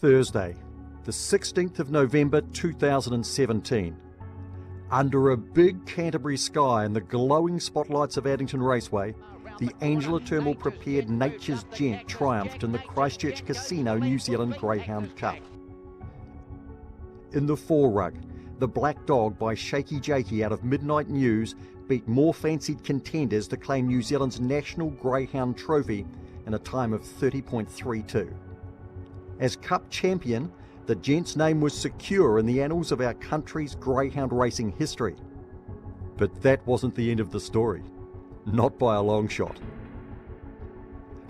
Thursday, the 16th of November 2017. Under a big Canterbury sky and the glowing spotlights of Addington Raceway, the Angela Turnbull prepared Nature's Gent triumphed in the Christchurch Casino New Zealand Greyhound Cup. In the forerug, the Black Dog by Shaky Jakey out of Midnight News beat more fancied contenders to claim New Zealand's national greyhound trophy in a time of 30.32. As Cup champion, the Gent's name was secure in the annals of our country's greyhound racing history. But that wasn't the end of the story. Not by a long shot.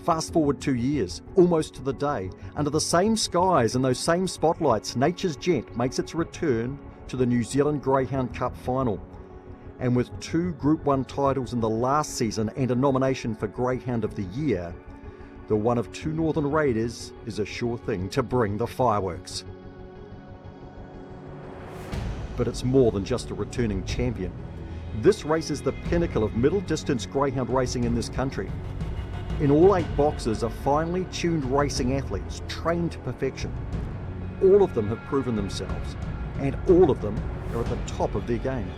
Fast forward 2 years, almost to the day, under the same skies and those same spotlights, Nature's Gent makes its return to the New Zealand Greyhound Cup final. And with 2 Group 1 titles in the last season and a nomination for Greyhound of the Year, the one of 2 Northern Raiders is a sure thing to bring the fireworks. But it's more than just a returning champion. This race is the pinnacle of middle distance greyhound racing in this country. In all 8 boxes are finely tuned racing athletes trained to perfection. All of them have proven themselves, and all of them are at the top of their game.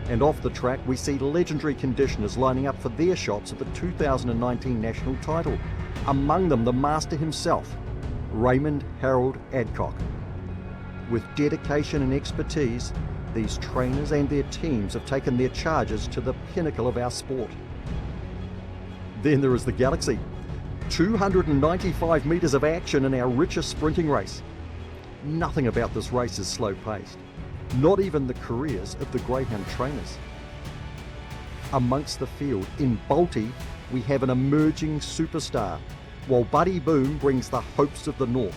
And off the track we see legendary conditioners lining up for their shots at the 2019 national title. Among them the master himself, Raymond Harold Adcock. With dedication and expertise, these trainers and their teams have taken their charges to the pinnacle of our sport. Then there is the Galaxy. 295 metres of action in our richest sprinting race. Nothing about this race is slow-paced. Not even the careers of the greyhound trainers. Amongst the field, in Balti, we have an emerging superstar, while Buddy Boom brings the hopes of the North.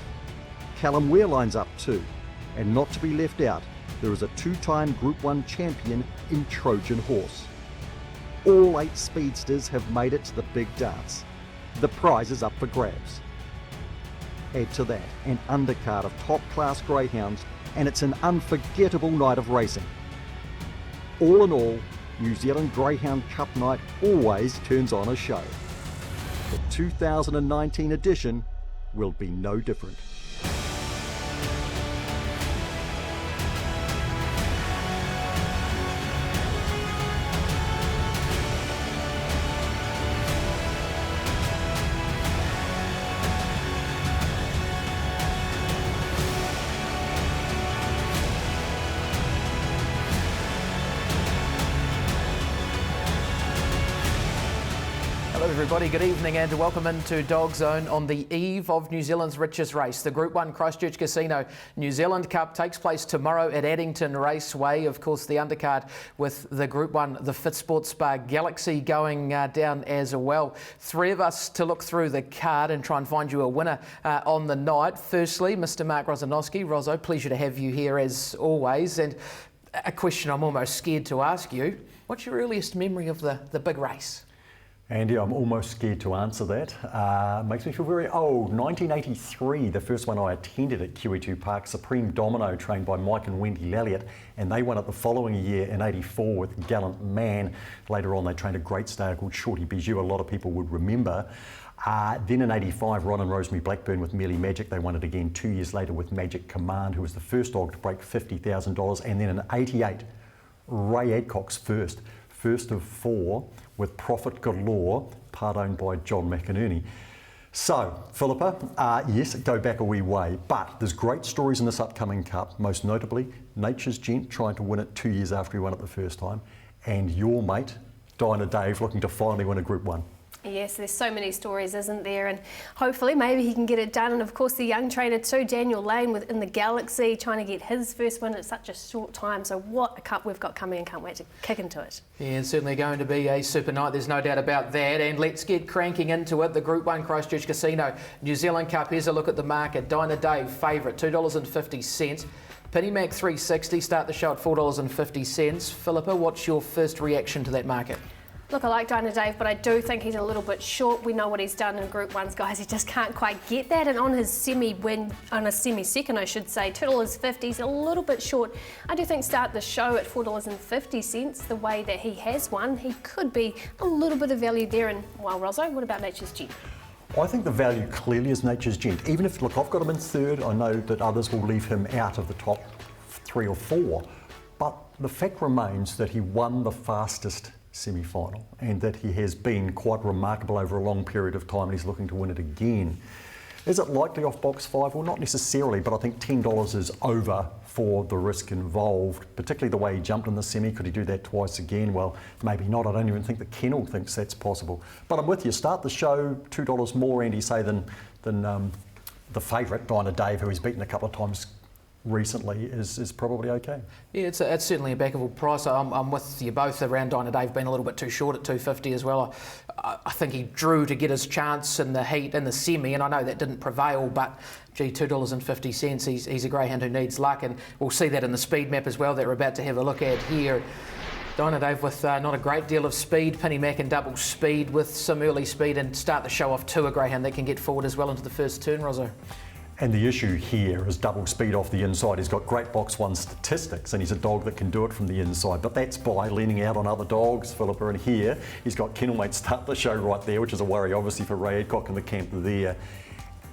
Callum Ware lines up too, and not to be left out, there is a 2-time Group 1 champion in Trojan Horse. All 8 speedsters have made it to the big dance. The prize is up for grabs. Add to that an undercard of top-class greyhounds, and it's an unforgettable night of racing. All in all, New Zealand Greyhound Cup night always turns on a show. The 2019 edition will be no different. Hello everybody, good evening and welcome into DogZone on the eve of New Zealand's richest race. The Group 1 Christchurch Casino New Zealand Cup takes place tomorrow at Addington Raceway. Of course, the undercard with the Group 1, the FitSport Spa Galaxy going down as well. 3 of us to look through the card and try and find you a winner on the night. Firstly, Mr. Mark Rozanowski. Rozo, pleasure to have you here as always. And a question I'm almost scared to ask you. What's your earliest memory of the big race? Andy, I'm almost scared to answer that. Makes me feel very old. 1983, the first one I attended at QE2 Park, Supreme Domino, trained by Mike and Wendy Lalliott, and they won it the following year in 84 with Gallant Man. Later on, they trained a great stayer called Shorty Bijou, a lot of people would remember. Then in 85, Ron and Rosemary Blackburn with Merely Magic. They won it again 2 years later with Magic Command, who was the first dog to break $50,000. And then in 88, Ray Adcock's first of 4, with Profit Galore, part owned by John McInerney. So, Philippa, yes, go back a wee way, but there's great stories in this upcoming cup, most notably Nature's Gent trying to win it 2 years after he won it the first time, and your mate, Dinah Dave, looking to finally win a Group 1. Yes, there's so many stories, isn't there? And hopefully maybe he can get it done. And of course the young trainer too, Daniel Lane in the Galaxy, trying to get his first win at such a short time. So what a cup we've got coming and can't wait to kick into it. Yeah, it's certainly going to be a super night, there's no doubt about that. And let's get cranking into it. The Group 1 Christchurch Casino New Zealand Cup. Here's a look at the market. Dinah Dave, favourite, $2.50. Penny Mac 360, start the show at $4.50. Philippa, what's your first reaction to that market? Look, I like Dinah Dave, but I do think he's a little bit short. We know what he's done in Group 1's, guys. He just can't quite get that. And on his semi-win, on a semi-second, I should say, $2.50, he's a little bit short. I do think start the show at $4.50, the way that he has won. He could be a little bit of value there. And, well, Rozo, what about Nature's Gent? I think the value clearly is Nature's Gent. Even if, look, I've got him in third, I know that others will leave him out of the top 3 or 4, but the fact remains that he won the fastest semi-final and that he has been quite remarkable over a long period of time and he's looking to win it again. Is it likely off box 5? Well, not necessarily, but I think $10 is over for the risk involved, particularly the way he jumped in the semi. Could he do that twice again? Well, maybe not. I don't even think the kennel thinks that's possible. But I'm with you. Start the show, $2 more, Andy, say, than the favourite, Dinah Dave, who he's beaten a couple of times recently, is probably okay. Yeah, it's certainly a backable price. I'm with you both around Dinah Dave being a little bit too short at $2.50 as well. I think he drew to get his chance in the heat, in the semi, and I know that didn't prevail, but gee, $2.50, he's a greyhound who needs luck, and we'll see that in the speed map as well that we're about to have a look at here. Dinah Dave with not a great deal of speed, Penny Mac and double speed with some early speed, and start the show off to a greyhound that can get forward as well into the first turn, Rozzo. And the issue here is double speed off the inside. He's got great box 1 statistics and he's a dog that can do it from the inside, but that's by leaning out on other dogs, Philippa, and here he's got kennelmate start the show right there, which is a worry obviously for Ray Adcock in the camp there.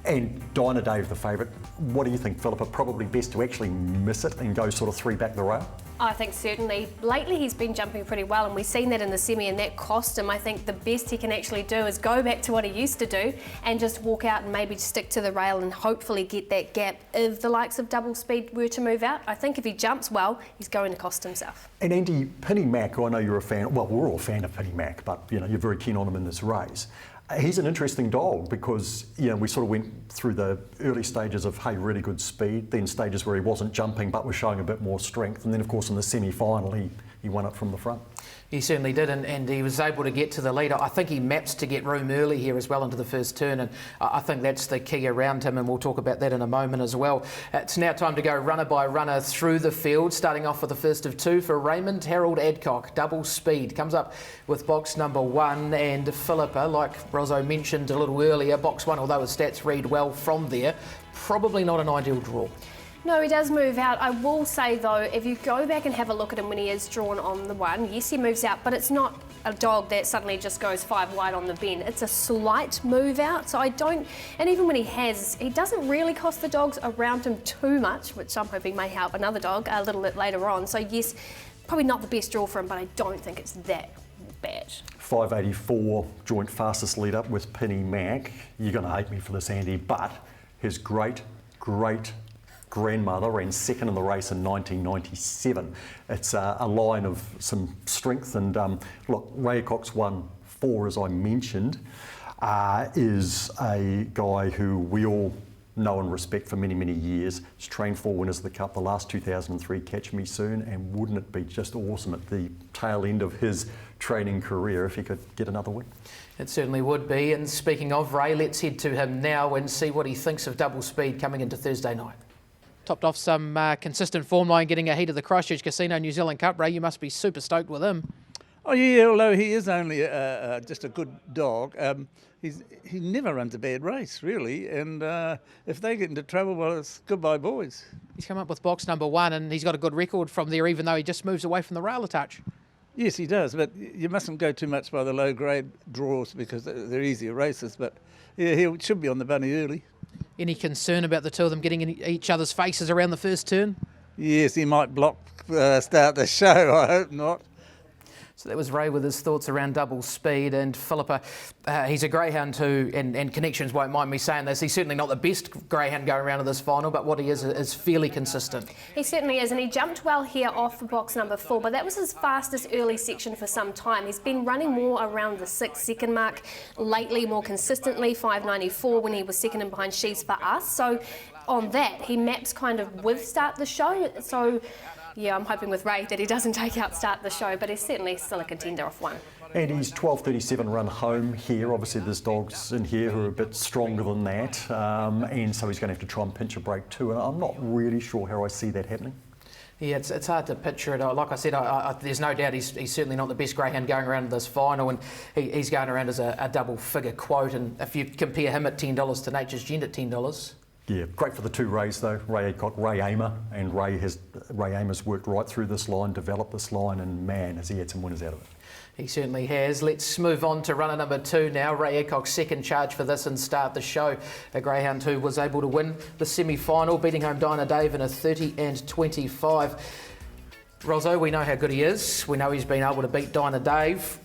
And Dinah Dave, the favourite. What do you think, Philippa? Probably best to actually miss it and go sort of 3 back the rail? I think certainly. Lately he's been jumping pretty well and we've seen that in the semi and that cost him. I think the best he can actually do is go back to what he used to do and just walk out and maybe stick to the rail and hopefully get that gap if the likes of double speed were to move out. I think if he jumps well, he's going to cost himself. And Andy, Penny Mac, I know you're a fan, well, we're all a fan of Penny Mac, but you know, you're very keen on him in this race. He's an interesting dog because, you know, we sort of went through the early stages of, hey, really good speed, then stages where he wasn't jumping but was showing a bit more strength, and then of course in the semi-final he won it from the front. He certainly did, and he was able to get to the leader. I think he maps to get room early here as well into the first turn, and I think that's the key around him, and we'll talk about that in a moment as well. It's now time to go runner by runner through the field, starting off with the first of 2 for Raymond Harold Adcock. Double speed comes up with box number 1, and Philippa, like Rozzo mentioned a little earlier, box 1, although his stats read well from there, probably not an ideal draw. No, he does move out. I will say though, if you go back and have a look at him when he is drawn on the 1, yes, he moves out, but it's not a dog that suddenly just goes 5 wide on the bend. It's a slight move out, so I don't, and even when he doesn't really cost the dogs around him too much, which I'm hoping may help another dog a little bit later on. So yes, probably not the best draw for him, but I don't think it's that bad. 584 joint fastest lead up with Penny Mac. You're going to hate me for this, Andy, but his great grandmother ran second in the race in 1997. It's a line of some strength, and look, Ray Cox won 4, as I mentioned, is a guy who we all know and respect for many years. He's trained 4 winners of the Cup, the last 2003 Catch Me Soon, and wouldn't it be just awesome at the tail end of his training career if he could get another win? It certainly would be, and speaking of Ray, let's head to him now and see what he thinks of double speed coming into Thursday night. Topped off some consistent form line, getting a heat of the Christchurch Casino New Zealand Cup. Ray, you must be super stoked with him. Oh yeah, although he is only just a good dog, he never runs a bad race really, and if they get into trouble, well, it's goodbye boys. He's come up with box number 1 and he's got a good record from there, even though he just moves away from the rail a touch. Yes, he does, but you mustn't go too much by the low grade draws because they're easier races, but yeah, he should be on the bunny early. Any concern about the two of them getting in each other's faces around the first turn? Yes, he might start the show, I hope not. So that was Ray with his thoughts around double speed, and Philippa, he's a greyhound too, and Connections won't mind me saying this, he's certainly not the best greyhound going around in this final, but what he is fairly consistent. He certainly is, and he jumped well here off for box number 4, but that was his fastest early section for some time. He's been running more around the 6-second mark lately, more consistently, 5.94 when he was second in behind She's For Us. So on that, he maps kind of with Start the Show, so yeah, I'm hoping with Ray that he doesn't take out Start the Show, but he's certainly still a contender off 1. And he's 12.37 run home here. Obviously there's dogs in here who are a bit stronger than that, and so he's going to have to try and pinch a break too, and I'm not really sure how I see that happening. Yeah, it's hard to picture it. Like I said, there's no doubt he's certainly not the best greyhound going around in this final, and he's going around as a double figure quote, and if you compare him at $10 to Nature's Gent at $10, Yeah, great for the two Rays though. Ray Adcock, Ray Aymer, and Ray Aymer's worked right through this line, developed this line, and man, has he had some winners out of it. He certainly has. Let's move on to runner number 2 now. Ray Adcock's second charge for this and start the show. A greyhound who was able to win the semi-final, beating home Dinah Dave in a 30 and 25. Rosso, we know how good he is. We know he's been able to beat Dinah Dave.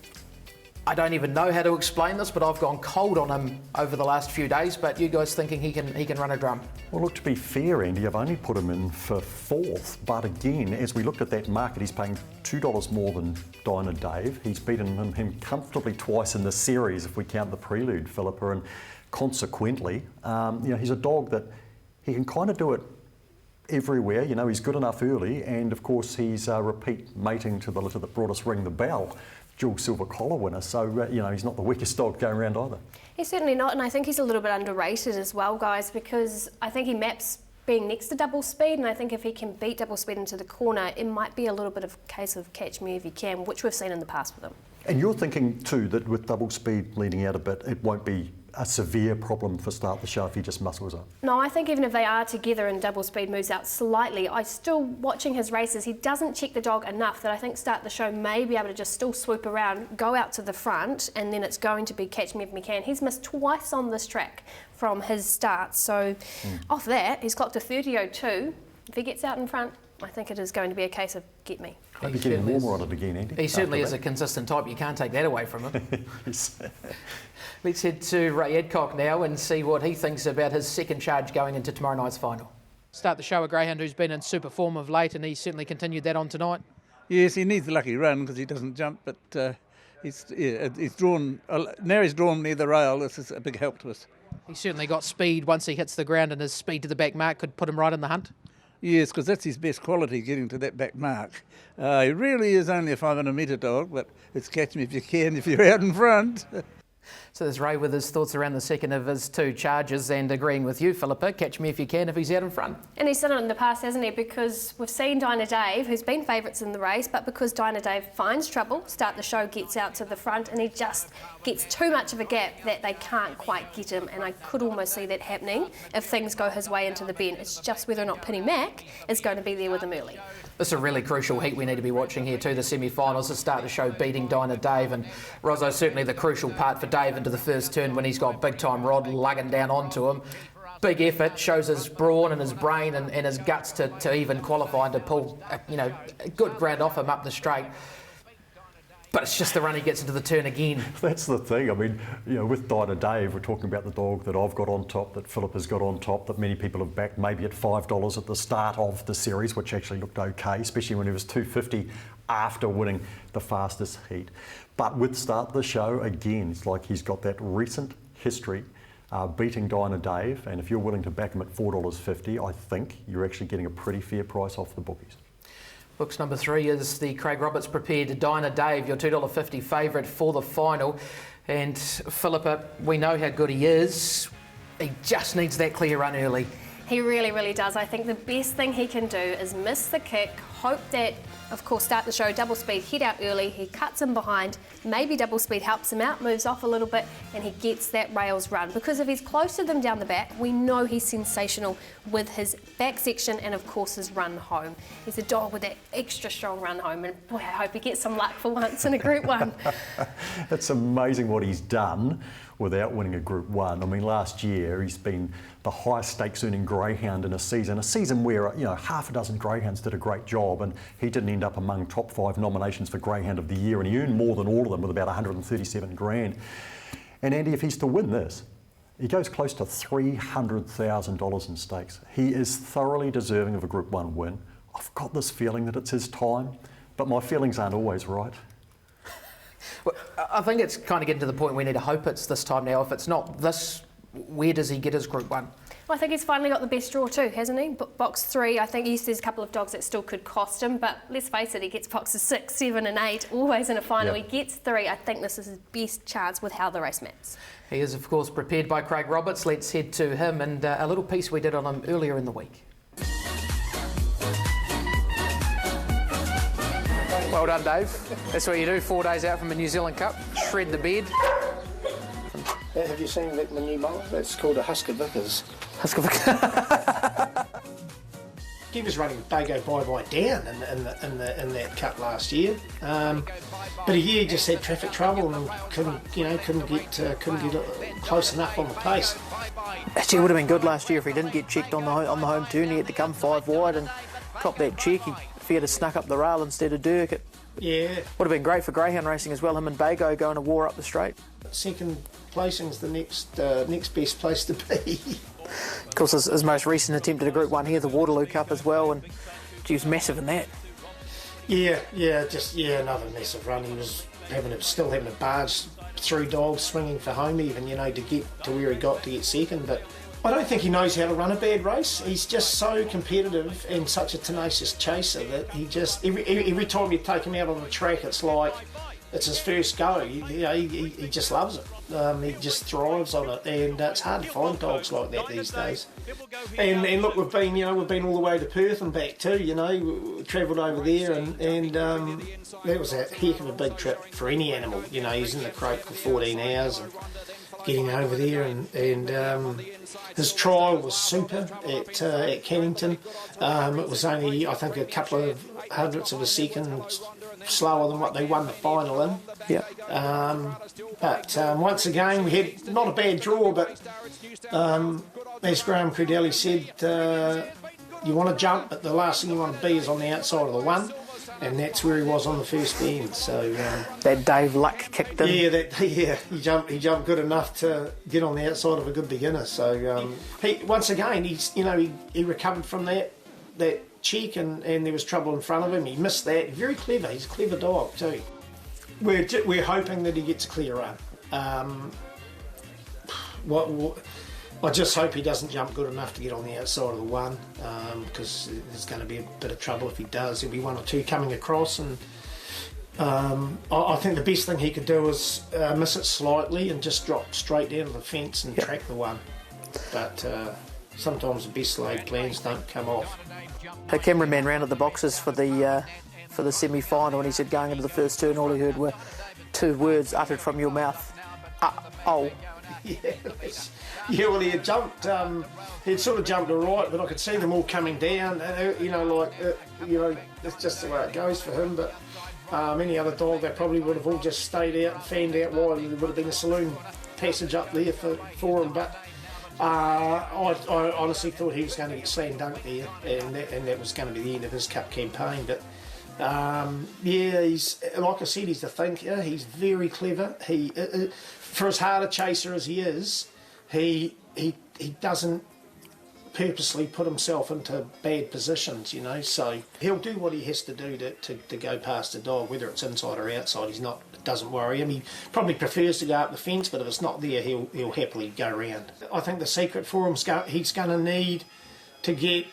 I don't even know how to explain this, but I've gone cold on him over the last few days. But you guys thinking he can run a drum? Well, look, to be fair, Andy, I've only put him in for 4th. But again, as we looked at that market, he's paying $2 more than Dinah Dave. He's beaten him comfortably twice in the series, if we count the prelude, Philippa, and consequently, he's a dog that he can kind of do it everywhere. He's good enough early, and of course he's repeat mating to the litter that brought us Ring the Bell, dual silver collar winner, so he's not the weakest dog going around either. He's certainly not, and I think he's a little bit underrated as well, guys, because I think he maps being next to double speed, and I think if he can beat double speed into the corner, it might be a little bit of a case of catch me if you can, which we've seen in the past with him. And you're thinking too that with double speed leading out a bit, it won't be a severe problem for Start the Show if he just muscles up? No, I think even if they are together and double speed moves out slightly, I still, watching his races, he doesn't check the dog enough that I think Start the Show may be able to just still swoop around, go out to the front, and then it's going to be catch me if we can. He's missed twice on this track from his start, so off that, he's clocked a 30.02. If he gets out in front, I think it is going to be a case of get me. Maybe getting warmer on it again, Andy. He certainly is a consistent type. You can't take that away from him. Yes. Let's head to Ray Adcock now and see what he thinks about his second charge going into tomorrow night's final. Start the show, a greyhound who's been in super form of late, and he certainly continued that on tonight. Yes, he needs a lucky run because he doesn't jump, but he's drawn. Now he's drawn near the rail. This is a big help to us. He's certainly got speed once he hits the ground, and his speed to the back mark could put him right in the hunt. Yes, because that's his best quality, getting to that back mark. He really is only a 500 metre dog, but it's catch me if you can if you're out in front. So there's Ray with his thoughts around the second of his two charges and agreeing with you, Philippa. Catch me if you can if he's out in front. And he's done it in the past, hasn't he? Because we've seen Dinah Dave, who's been favourites in the race, but because Dinah Dave finds trouble, Start the Show gets out to the front and he just gets too much of a gap that they can't quite get him. And I could almost see that happening if things go his way into the bend. It's just whether or not Penny Mac is going to be there with him early. This is a really crucial heat we need to be watching here too, the semi-finals, to Start the Show beating Dinah Dave, and Rosso's certainly the crucial part for Dave into the first turn when he's got big time rod lugging down onto him. Big effort, shows his brawn and his brain and his guts to even qualify and to pull a good ground off him up the straight. But it's just the run he gets into the turn again. That's the thing. I mean, with Dinah Dave, we're talking about the dog that I've got on top, that Philip has got on top, that many people have backed maybe at $5 at the start of the series, which actually looked okay, especially when he was $2.50 after winning the fastest heat. But with Start the Show, again, it's like he's got that recent history beating Dinah Dave, and if you're willing to back him at $4.50, I think you're actually getting a pretty fair price off the bookies. Books number 3 is the Craig Roberts prepared Dinah Dave, your $2.50 favourite for the final. And Philippa, we know how good he is. He just needs that clear run early. He really, really does. I think the best thing he can do is miss the kick, hope that, of course, Start the Show, double speed, head out early, he cuts him behind, maybe double speed helps him out, moves off a little bit, and he gets that rails run. Because if he's close to them down the back, we know he's sensational with his back section and, of course, his run home. He's a dog with that extra strong run home, and boy, I hope he gets some luck for once in a Group 1. It's amazing what he's done without winning a Group 1. I mean, last year he's been the highest stakes earning greyhound in a season where half a dozen greyhounds did a great job, and he didn't end up among top 5 nominations for Greyhound of the Year, and he earned more than all of them with about 137 grand. And Andy, if he's to win this, he goes close to $300,000 in stakes. He is thoroughly deserving of a Group 1 win. I've got this feeling that it's his time, but my feelings aren't always right. Well, I think it's kind of getting to the point we need to hope it's this time now. If it's not this, where does he get his Group 1? Well, I think he's finally got the best draw too, hasn't he? Box 3, I think there's a couple of dogs that still could cost him, but let's face it, he gets boxes 6, 7 and 8, always in a final. Yep. He gets 3. I think this is his best chance with how the race maps. He is, of course, prepared by Craig Roberts. Let's head to him and a little piece we did on him earlier in the week. Well done, Dave. That's what you do 4 days out from a New Zealand Cup. Shred the bed. Have you seen my new mower? That's called a Husker Vickers. Husker Vickers. He was running Bago Bye down in that cup last year, but he just had traffic trouble and couldn't get close enough on the pace. Actually, it would have been good last year if he didn't get checked on the home turn. He had to come 5 wide and cop that check. If he had snuck up the rail instead of Dirk, it would have been great for greyhound racing as well. Him and Bago going to war up the straight. Second placing's the next best place to be. Of course, his most recent attempt at a Group 1 here, the Waterloo Cup as well, and he was massive in that. Yeah, another massive run. He was still having a barge through dogs, swinging for home even, to get to where he got to get second. But I don't think he knows how to run a bad race. He's just so competitive and such a tenacious chaser that he just every time you take him out on the track, it's like it's his first go. He just loves it. He just thrives on it, and it's hard to find dogs like that these days. And look, we've been all the way to Perth and back too. We travelled over there, and that was a heck of a big trip for any animal. He's in the crate for 14 hours and getting over there, and his trial was super at Cannington. It was only, I think, a couple of hundredths of a second slower than what they won the final in. Yeah. But once again, we had not a bad draw, but as Graham Credelli said, you want to jump, but the last thing you want to be is on the outside of the one, and that's where he was on the first bend. So that Dave Luck kicked in. He jumped good enough to get on the outside of a good beginner. So he recovered from that cheek, and there was trouble in front of him. He missed that. Very clever. He's a clever dog too. We're hoping that he gets a clear run. I just hope he doesn't jump good enough to get on the outside of the one, because there's going to be a bit of trouble if he does. There'll be one or two coming across, and I think the best thing he could do is miss it slightly and just drop straight down to the fence and track the one. But sometimes the best laid plans don't come off. The cameraman round at the boxes for the semi-final, and he said going into the first turn, all he heard were 2 words uttered from your mouth. Oh. Yeah, well, he had jumped. He'd sort of jumped all right, but I could see them all coming down. It's just the way it goes for him. But any other dog, they probably would have all just stayed out and fanned out wide, and there would have been a saloon passage up there for him. But I honestly thought he was going to get slam dunked there, and that was going to be the end of his cup campaign. But he's, like I said, he's a thinker. He's very clever. He, for as hard a chaser as he is, he doesn't purposely put himself into bad positions, So he'll do what he has to do to go past the dog, whether it's inside or outside. It doesn't worry him. He probably prefers to go up the fence, but if it's not there, he'll happily go round. I think the secret for him he's going to need to get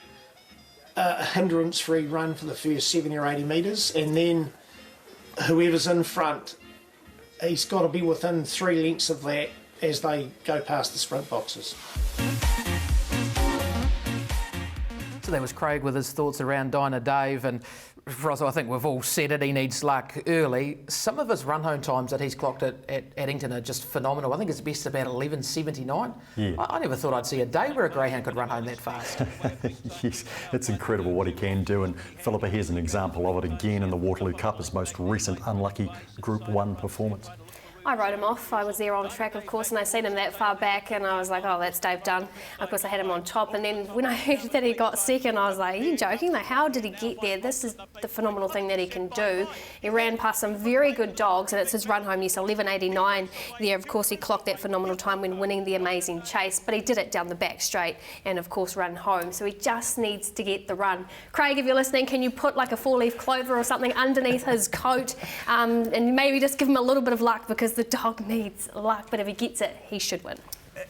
a hindrance-free run for the first 70 or 80 metres, and then whoever's in front, he's got to be within 3 lengths of that as they go past the sprint boxes. So there was Craig with his thoughts around Dinah Dave, and for us, I think we've all said it, he needs luck early. Some of his run home times that he's clocked at Addington are just phenomenal. I think his best about 11.79. Yeah. I never thought I'd see a day where a greyhound could run home that fast. Yes, it's incredible what he can do, and Philippa, here's an example of it again in the Waterloo Cup, his most recent unlucky Group 1 performance. I wrote him off. I was there on track, of course, and I seen him that far back, and I was like, oh, that's Dave done. Of course, I had him on top, and then when I heard that he got second, I was like, are you joking? Like, how did he get there? This is the phenomenal thing that he can do. He ran past some very good dogs, and it's his run home, yes, 11.89 there. Of course, he clocked that phenomenal time when winning the Amazing Chase, but he did it down the back straight and, of course, run home. So he just needs to get the run. Craig, if you're listening, can you put like a 4-leaf clover or something underneath his coat, and maybe just give him a little bit of luck, because the dog needs luck, but if he gets it, he should win.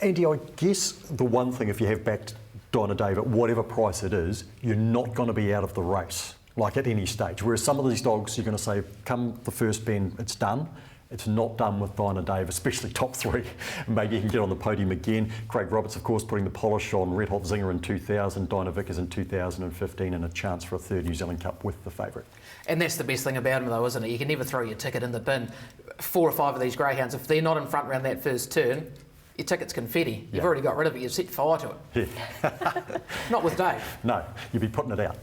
Andy, I guess the one thing, if you have backed Dinah Dave at whatever price it is, you're not going to be out of the race, like at any stage. Whereas some of these dogs, you're going to say, come the first bend, it's done. It's not done with Dinah Dave, especially top 3. Maybe you can get on the podium again. Craig Roberts, of course, putting the polish on Red Hot Zinger in 2000, Dinah Vickers in 2015, and a chance for a 3rd New Zealand Cup with the favourite. And that's the best thing about him, though, isn't it? You can never throw your ticket in the bin. 4 or 5 of these greyhounds, if they're not in front round that first turn, your ticket's confetti. You've Yeah. already got rid of it. You've set fire to it. Yeah. Not with Dave. No, you'd be putting it out.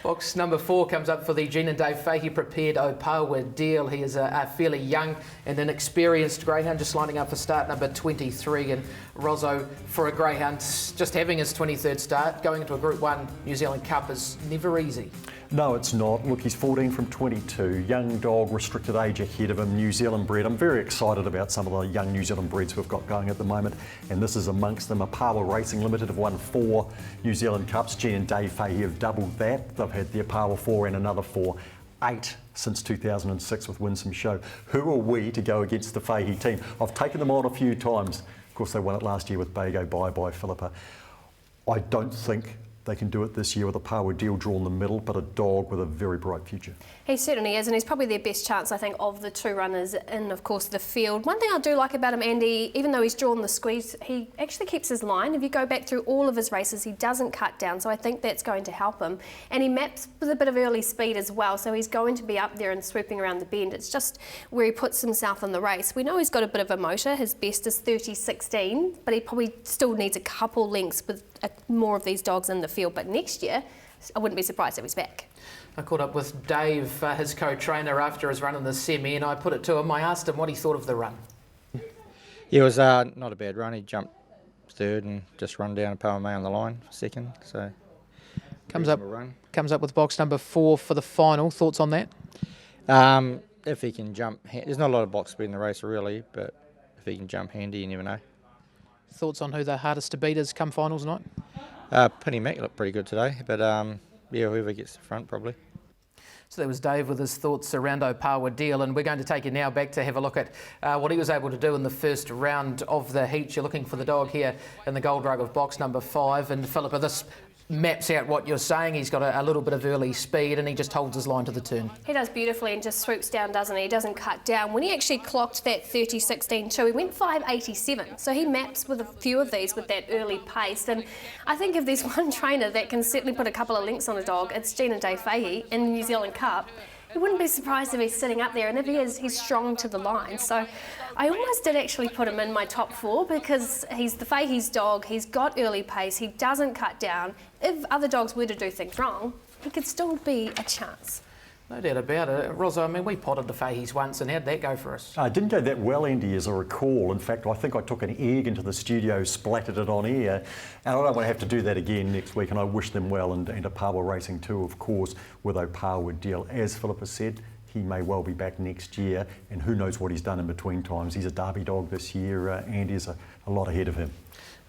Box number 4 comes up for the Gene and Dave Fahey prepared Opawa deal. He is a fairly young and inexperienced greyhound, just lining up for start number 23. And Rozzo, for a greyhound, just having his 23rd start, going into a Group 1 New Zealand Cup is never easy. No, it's not. Look, he's 14 from 22. Young dog, restricted age ahead of him, New Zealand bred. I'm very excited about some of the young New Zealand breds we've got going at the moment, and this is amongst them. Opawa Racing Limited have won 4 New Zealand Cups. Gene and Dave Fahey have doubled that. They've had the Opawa 4 and another 4. 8 since 2006 with Winsome Show. Who are we to go against the Fahey team? I've taken them on a few times. Of course, they won it last year with Bago Bye Philippa. I don't think they can do it this year with a Opawa deal drawn in the middle, but a dog with a very bright future. He certainly is, and he's probably their best chance, I think, of the 2 runners in, of course, the field. One thing I do like about him, Andy, even though he's drawn the squeeze, he actually keeps his line. If you go back through all of his races, he doesn't cut down, so I think that's going to help him. And he maps with a bit of early speed as well, so he's going to be up there and swooping around the bend. It's just where he puts himself in the race. We know he's got a bit of a motor. His best is 30.16, but he probably still needs a couple lengths with more of these dogs in the field. But next year, I wouldn't be surprised if he's back. I caught up with Dave, his co-trainer, after his run in the semi, and I put it to him. I asked him what he thought of the run. Yeah, it was not a bad run. He jumped third and just run down Opawa May on the line for second. So Comes up run. with box number 4 for the final. Thoughts on that? If he can jump, there's not a lot of box speed in the race really, but if he can jump handy, you never know. Thoughts on who the hardest to beat is come finals night? Penny Mac looked pretty good today, but yeah, whoever gets the front probably. So that was Dave with his thoughts around Opawa deal, and we're going to take you now back to have a look at what he was able to do in the first round of the heat. You're looking for the dog here in the gold rug of box number 5, and Philippa, this maps out what you're saying. He's got a little bit of early speed and he just holds his line to the turn. He does beautifully and just swoops down, doesn't he? He doesn't cut down. When he actually clocked that 30.16 too, he went 5.87. So he maps with a few of these with that early pace. And I think if there's one trainer that can certainly put a couple of links on a dog, it's Gene and Dave Fahey in the New Zealand Cup. He wouldn't be surprised if he's sitting up there, and if he is, he's strong to the line. So I almost did actually put him in my top 4 because he's the Fahey's dog, he's got early pace, he doesn't cut down. If other dogs were to do things wrong, he could still be a chance. No doubt about it. Rozzo, I mean, we potted the Fahey's once, and how'd that go for us? It didn't go that well, Andy, as I recall. In fact, I think I took an egg into the studio, splattered it on air, and I don't want to have to do that again next week, and I wish them well, and Opawa Racing too, of course, with Opawa deal. As Philippa said, he may well be back next year, and who knows what he's done in between times. He's a derby dog this year, and is a lot ahead of him.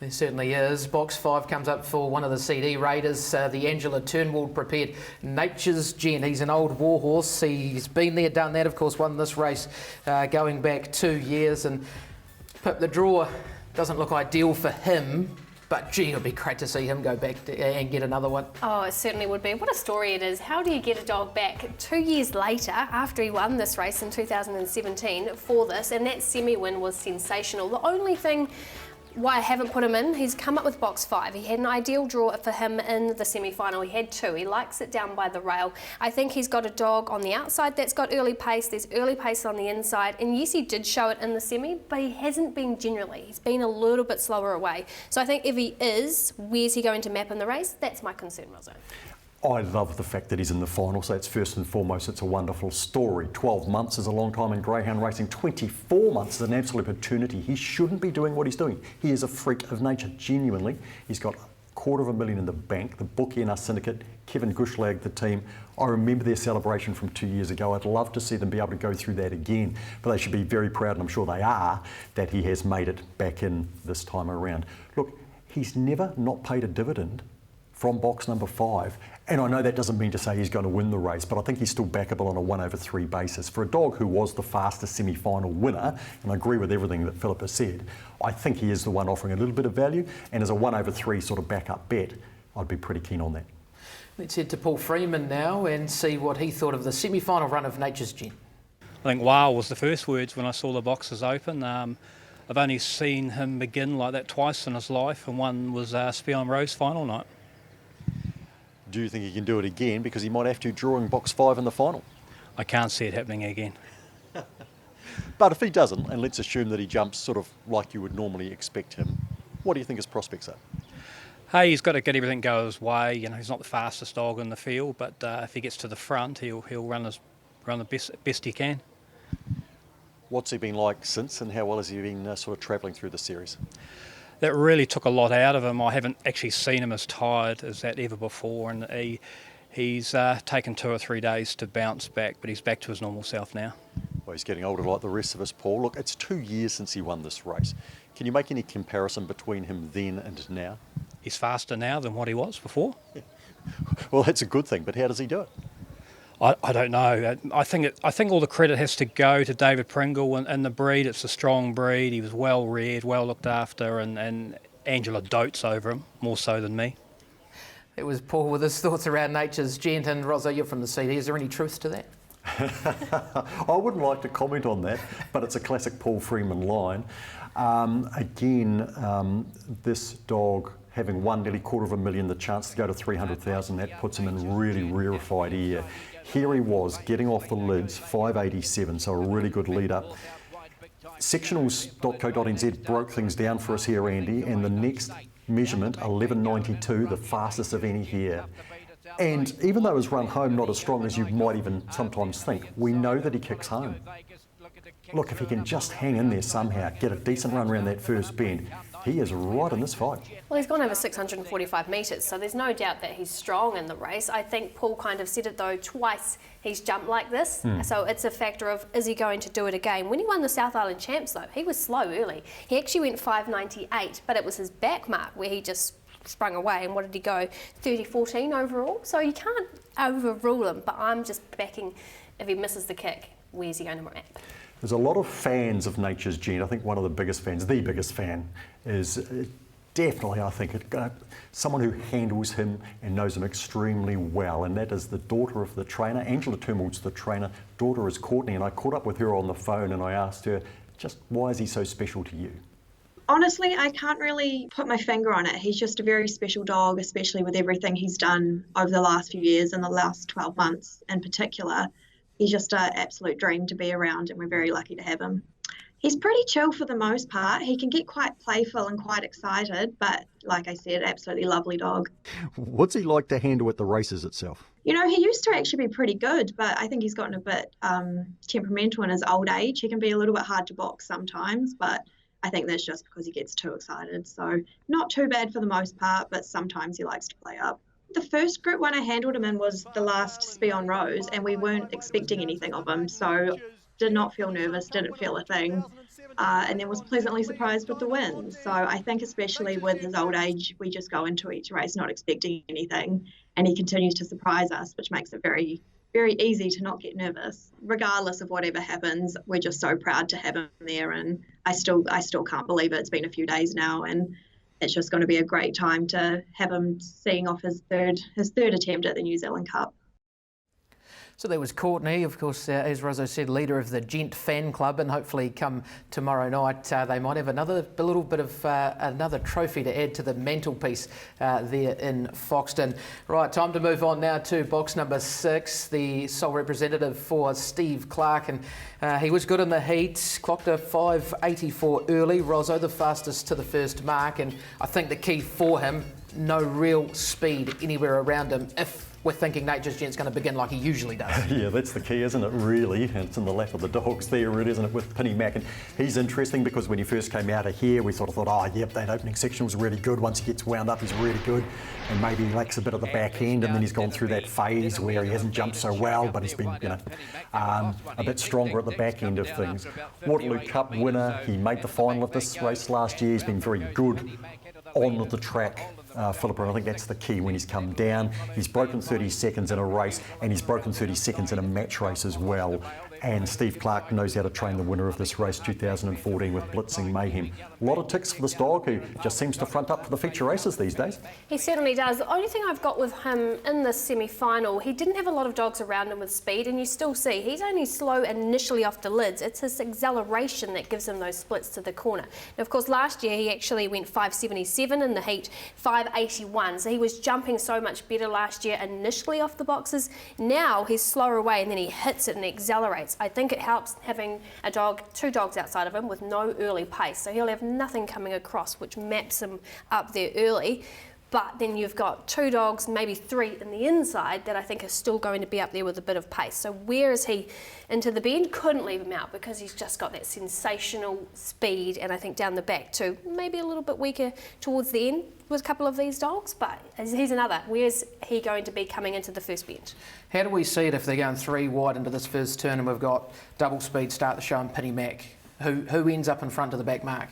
There certainly is. Box 5 comes up for one of the CD Raiders, the Angela Turnwald prepared Nature's Gen. He's an old warhorse. He's been there, done that, of course, won this race going back 2 years. And Pip, the draw doesn't look ideal for him, but gee, it'll be great to see him go back and get another one. Oh, it certainly would be. What a story it is. How do you get a dog back 2 years later after he won this race in 2017 for this? And that semi-win was sensational. The only thing why I haven't put him in, he's come up with box 5. He had an ideal draw for him in the semi-final. He had 2. He likes it down by the rail. I think he's got a dog on the outside that's got early pace. There's early pace on the inside. And yes, he did show it in the semi, but he hasn't been generally. He's been a little bit slower away. So I think if he is, where's he going to map in the race? That's my concern, Rozzo. I love the fact that he's in the final, so it's first and foremost, it's a wonderful story. 12 months is a long time in greyhound racing, 24 months is an absolute eternity. He shouldn't be doing what he's doing. He is a freak of nature, genuinely. He's got $250,000 in the bank, the bookie and our syndicate, Kevin Gushlag, the team. I remember their celebration from 2 years ago. I'd love to see them be able to go through that again, but they should be very proud, and I'm sure they are, that he has made it back in this time around. Look, he's never not paid a dividend from box number 5. And I know that doesn't mean to say he's going to win the race, but I think he's still backable on a 1/3 basis. For a dog who was the fastest semi-final winner, and I agree with everything that Philippa said, I think he is the one offering a little bit of value, and as a 1/3 sort of backup bet, I'd be pretty keen on that. Let's head to Paul Freeman now and see what he thought of the semi-final run of Nature's Gen. I think wow was the first words when I saw the boxes open. I've only seen him begin like that twice in his life, and one was Spion Rose final night. Do you think he can do it again? Because he might have to drawing box 5 in the final. I can't see it happening again. But if he doesn't, and let's assume that he jumps sort of like you would normally expect him, what do you think his prospects are? Hey, he's got to get everything go his way. You know, he's not the fastest dog in the field, but if he gets to the front, he'll run the best he can. What's he been like since, and how well has he been sort of travelling through the series? That really took a lot out of him. I haven't actually seen him as tired as that ever before, and he's taken 2 or 3 days to bounce back, but he's back to his normal self now. Well, he's getting older like the rest of us, Paul. Look, it's 2 years since he won this race. Can you make any comparison between him then and now? He's faster now than what he was before. Well, that's a good thing, but how does he do it? I don't know. I think all the credit has to go to David Pringle and the breed. It's a strong breed. He was well reared, well looked after, and Angela dotes over him more so than me. It was Paul with his thoughts around nature's gent, and Rosso, you're from the CD. Is there any truth to that? I wouldn't like to comment on that, but it's a classic Paul Freeman line. This dog, having won nearly $250,000, the chance to go to 300,000, that puts him in really rarefied air. Here he was, getting off the lids, 587, so a really good lead up. Sectionals.co.nz broke things down for us here, Andy, and the next measurement, 11.92, the fastest of any here. And even though his run home not as strong as you might even sometimes think, we know that he kicks home. Look, if he can just hang in there somehow, get a decent run around that first bend, he is right in this fight. Well, he's gone over 645 metres, so there's no doubt that he's strong in the race. I think Paul kind of said it though, twice he's jumped like this, so it's a factor of, is he going to do it again? When he won the South Island Champs though, he was slow early. He actually went 5.98, but it was his back mark where he just sprung away, and what did he go? 30.14 overall, so you can't overrule him, but I'm just backing, if he misses the kick, where's he going to ramp? There's a lot of fans of Nature's Gent. I think one of the biggest fans, the biggest fan, is definitely, I think, someone who handles him and knows him extremely well, and that is the daughter of the trainer. Angela Turmoil's the trainer, daughter is Courtney, and I caught up with her on the phone and I asked her, just why is he so special to you? Honestly, I can't really put my finger on it. He's just a very special dog, especially with everything he's done over the last few years and the last 12 months in particular. He's just an absolute dream to be around, and we're very lucky to have him. He's pretty chill for the most part. He can get quite playful and quite excited, but like I said, absolutely lovely dog. What's he like to handle at the races itself? You know, he used to actually be pretty good, but I think he's gotten a bit temperamental in his old age. He can be a little bit hard to box sometimes, but I think that's just because he gets too excited. So not too bad for the most part, but sometimes he likes to play up. The first Group 1 I handled him in was the last Spee on Rose, and we weren't expecting anything of him, so did not feel nervous, didn't feel a thing, and then was pleasantly surprised with the win. So I think especially with his old age, we just go into each race not expecting anything, and he continues to surprise us, which makes it very, very easy to not get nervous. Regardless of whatever happens, we're just so proud to have him there, and I still can't believe it. It's been a few days now, and it's just going to be a great time to have him seeing off his third attempt at the New Zealand Cup. So there was Courtney, of course, as Rosso said, leader of the Gent fan club, and hopefully come tomorrow night they might have another trophy to add to the mantelpiece there in Foxton. Right, time to move on now to box number 6, the sole representative for Steve Clark, and he was good in the heat, clocked a 5.84 early. Rosso, the fastest to the first mark, and I think the key for him, no real speed anywhere around him if we're thinking Nature's Gent's going to begin like he usually does. Yeah, that's the key, isn't it, really? And it's in the lap of the dogs there, isn't it, with Penny Mack. And he's interesting because when he first came out of here, we sort of thought, oh, yep, that opening section was really good. Once he gets wound up, he's really good. And maybe he lacks a bit of the back end, and then he's gone through that phase where he hasn't jumped so well, but he's been, a bit stronger at the back end of things. Waterloo Cup winner, he made the final of this race last year. He's been very good on the track, Philippa, and I think that's the key when he's come down. He's broken 30 seconds in a race, and he's broken 30 seconds in a match race as well. And Steve Clark knows how to train the winner of this race, 2014, with Blitzing Mayhem. A lot of ticks for this dog, who just seems to front up for the feature races these days. He certainly does. The only thing I've got with him in this semi-final, he didn't have a lot of dogs around him with speed, and you still see he's only slow initially off the lids. It's his acceleration that gives him those splits to the corner. Now, of course, last year he actually went 5.77 in the heat, 5.81, so he was jumping so much better last year initially off the boxes. Now he's slower away, and then he hits it and accelerates. points. I think it helps having two dogs outside of him with no early pace, so he'll have nothing coming across, which maps him up there early. But then you've got 2 dogs, maybe 3 in the inside that I think are still going to be up there with a bit of pace. So where is he into the bend? Couldn't leave him out because he's just got that sensational speed, and I think down the back too. Maybe a little bit weaker towards the end with a couple of these dogs, but he's another. Where's he going to be coming into the first bend? How do we see it if they're going 3 wide into this first turn and we've got double speed start the show and Penny Mac? Who ends up in front of the back mark?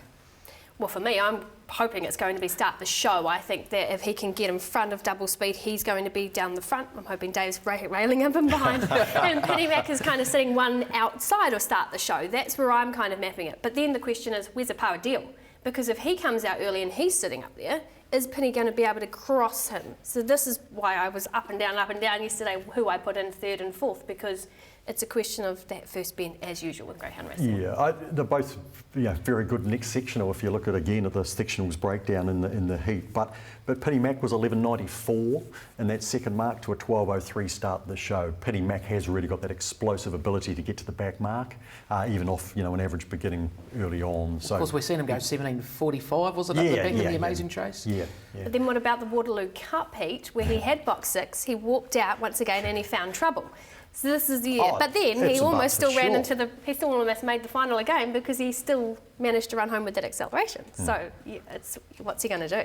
Well, for me, I'm hoping it's going to be start the show. I think that if he can get in front of double speed, he's going to be down the front. I'm hoping Dave's railing up and behind. And Penny Mac is kind of sitting one outside of start the show. That's where I'm kind of mapping it. But then the question is, where's the power deal? Because if he comes out early and he's sitting up there, is Penny going to be able to cross him? So this is why I was up and down yesterday, who I put in 3rd and 4th, because it's a question of that first bend as usual with greyhound racing. Yeah, they're both very good next sectional if you look at the sectionals breakdown in the heat. But Penny Mac was 11.94 and that second mark to a 12.03 start the show. Penny Mac has really got that explosive ability to get to the back mark, even off an average beginning early on. So of course, we've seen him go 17.45, was it, up the back in the Amazing Chase? Yeah. But then what about the Waterloo Cup heat where he had box 6, he walked out once again and he found trouble. So this is the year. But then he almost still ran into he still almost made the final again because he still managed to run home with that acceleration. So what's he going to do?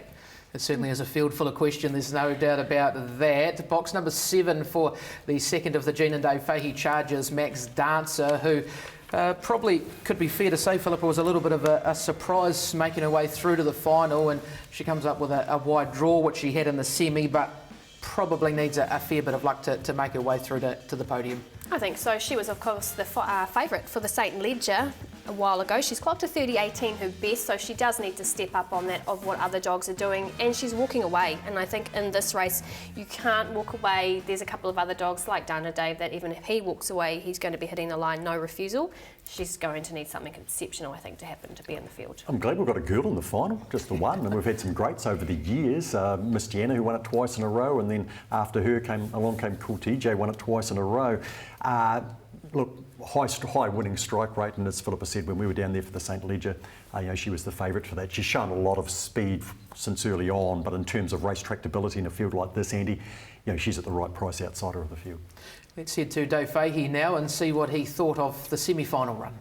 It certainly is a field full of questions, there's no doubt about that. Box number 7 for the second of the Jean and Dave Fahey Chargers, Max Dancer, who probably could be fair to say, Philippa, was a little bit of a surprise making her way through to the final, and she comes up with a wide draw, which she had in the semi, but probably needs a fair bit of luck to make her way through to the podium. I think so. She was, of course, the favourite for the St Ledger a while ago. She's clocked a 30.18 her best, so she does need to step up on that of what other dogs are doing, and she's walking away. And I think in this race, you can't walk away. There's a couple of other dogs like Dana Dave that even if he walks away, he's going to be hitting the line, no refusal. She's going to need something exceptional, I think, to happen to be in the field. I'm glad we've got a girl in the final, just the one, and we've had some greats over the years. Miss Deanna, who won it twice in a row, and then after her came Cool TJ, won it twice in a row. Look, high winning strike rate, and as Philippa said, when we were down there for the St Ledger, she was the favourite for that. She's shown a lot of speed since early on, but in terms of race tractability in a field like this, Andy, she's at the right price outsider of the field. Let's head to Dave Fahey now and see what he thought of the semi-final run.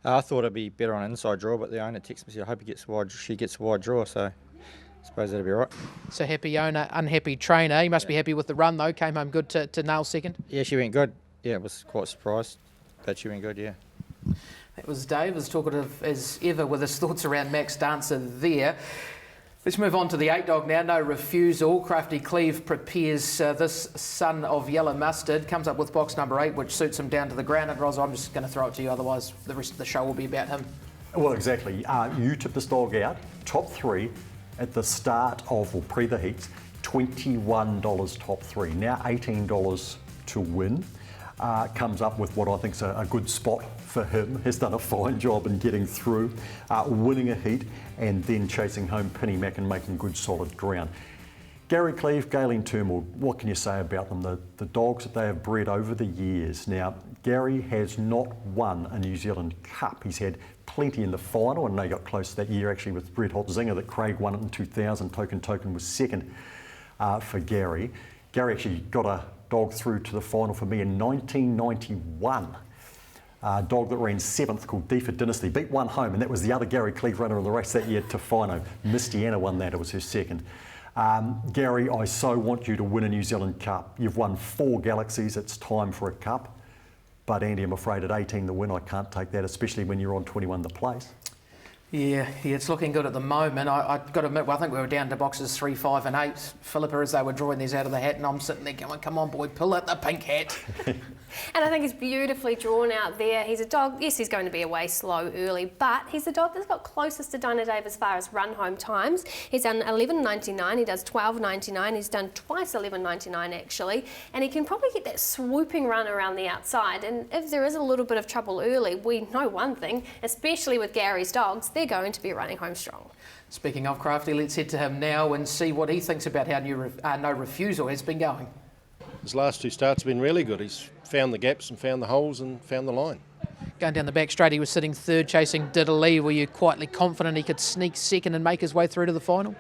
I thought it'd be better on an inside draw, but the owner texted me, said, I hope she gets a wide draw, so I suppose that'll be right. So happy owner, unhappy trainer. He must be happy with the run though, came home good to nail second. Yeah, she went good. Yeah, I was quite surprised, but she went good, yeah. That was Dave, as talkative as ever with his thoughts around Max Dancer there. Let's move on to the 8 dog now, No Refusal. Crafty Cleve prepares this son of yellow mustard, comes up with box number 8, which suits him down to the ground. And Ros, I'm just going to throw it to you, otherwise the rest of the show will be about him. Well, exactly. You took this dog out, top 3 at the start of, or pre the heats, $21 top 3, now $18 to win. Comes up with what I think is a good spot for him, has done a fine job in getting through, winning a heat and then chasing home Penny Mac and making good solid ground. Gary Cleve, Galen Turnbull, what can you say about them? The dogs that they have bred over the years. Now, Gary has not won a New Zealand Cup. He's had plenty in the final, and they got close that year actually with Red Hot Zinger that Craig won it in 2000. Token was second for Gary. Gary actually got a dog through to the final for me in 1991. A dog that ran 7th called Defa Dynasty, beat one home, and that was the other Gary Cleve runner in the race that year, Tofino. Miss Deanna won that, it was her second. Gary, I so want you to win a New Zealand Cup. You've won 4 Galaxies, it's time for a cup. But Andy, I'm afraid at 18 the win, I can't take that, especially when you're on 21 the place. Yeah, it's looking good at the moment. I've got to admit, I think we were down to boxes 3, 5 and 8. Philippa, as they were drawing these out of the hat, and I'm sitting there going, come on boy, pull out the pink hat. And I think he's beautifully drawn out there. He's a dog, yes, he's going to be away slow early, but he's the dog that's got closest to Dinah Dave as far as run home times. He's done 11.99, he does 12.99, he's done twice 11.99 actually, and he can probably get that swooping run around the outside. And if there is a little bit of trouble early, we know one thing, especially with Gary's dogs, they're going to be running home strong. Speaking of Crafty, let's head to him now and see what he thinks about how No Refusal has been going. His last 2 starts have been really good. He's found the gaps and found the holes and found the line. Going down the back straight, he was sitting third, chasing Diddley. Were you quietly confident he could sneak second and make his way through to the final?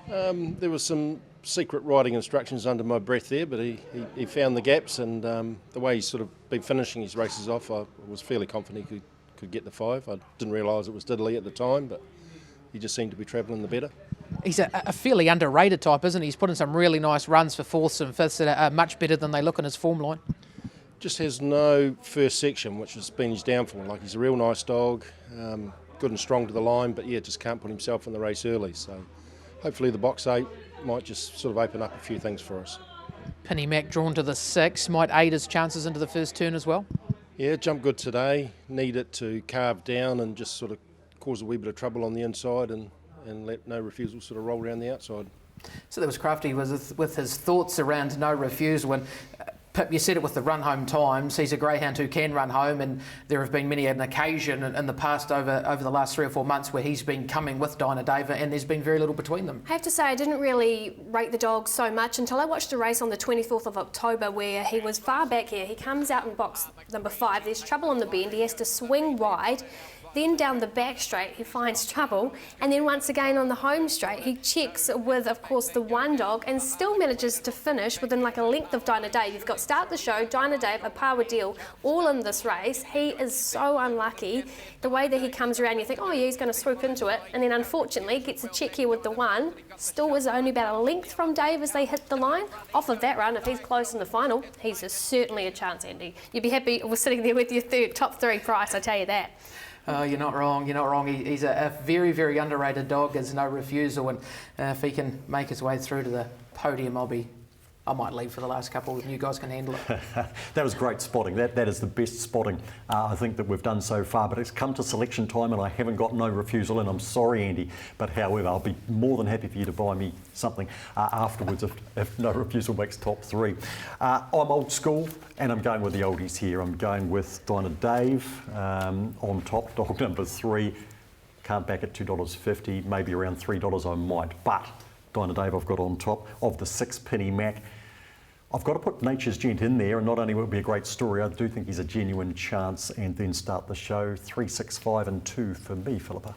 There was some secret riding instructions under my breath there, but he found the gaps, and the way he's sort of been finishing his races off, I was fairly confident he could get the 5. I didn't realise it was Diddley at the time, but he just seemed to be travelling the better. He's a fairly underrated type, isn't he? He's put in some really nice runs for 4ths and 5ths that are much better than they look in his form line. Just has no first section, which has been his downfall. Like, he's a real nice dog, good and strong to the line, but yeah, just can't put himself in the race early. So hopefully the box 8 might just sort of open up a few things for us. Penny Mac drawn to the 6 might aid his chances into the first turn as well. Yeah, jumped good today. Need it to carve down and just sort of cause a wee bit of trouble on the inside and let No Refusal sort of roll around the outside. So there was Crafty with his thoughts around No Refusal. And Pip, you said it with the run home times. He's a greyhound who can run home, and there have been many an occasion in the past over the last 3 or 4 months where he's been coming with Dinah Dava, and there's been very little between them. I have to say, I didn't really rate the dog so much until I watched a race on the 24th of October where he was far back here. He comes out in box number 5. There's trouble on the bend. He has to swing wide. Then down the back straight, he finds trouble. And then once again on the home straight, he checks with, of course, the one dog and still manages to finish within like a length of Dinah Dave. You've got Start the Show, Dinah Dave, a Power Deal, all in this race. He is so unlucky. The way that he comes around, you think, oh yeah, he's going to swoop into it. And then unfortunately gets a check here with the one. Still is only about a length from Dave as they hit the line. Off of that run, if he's close in the final, he's certainly a chance, Andy. You'd be happy we're sitting there with your top 3 price, I tell you that. You're not wrong. You're not wrong. He's a very, very underrated dog. There's No Refusal, and if he can make his way through to the podium, I might leave for the last couple. You guys can handle it. That was great spotting. That is the best spotting I think that we've done so far. But it's come to selection time, and I haven't got No Refusal. And I'm sorry, Andy, but however, I'll be more than happy for you to buy me something afterwards if No Refusal makes top 3. I'm old school, and I'm going with the oldies here. I'm going with Dinah Dave on top, dog number 3. Can't back at $2.50, maybe around $3 I might. But Dinah Dave I've got on top of the 6 Penny Mac. I've got to put Nature's Gent in there, and not only will it be a great story, I do think he's a genuine chance, and then Start the Show. 3, 6, 5 and 2 for me, Philippa.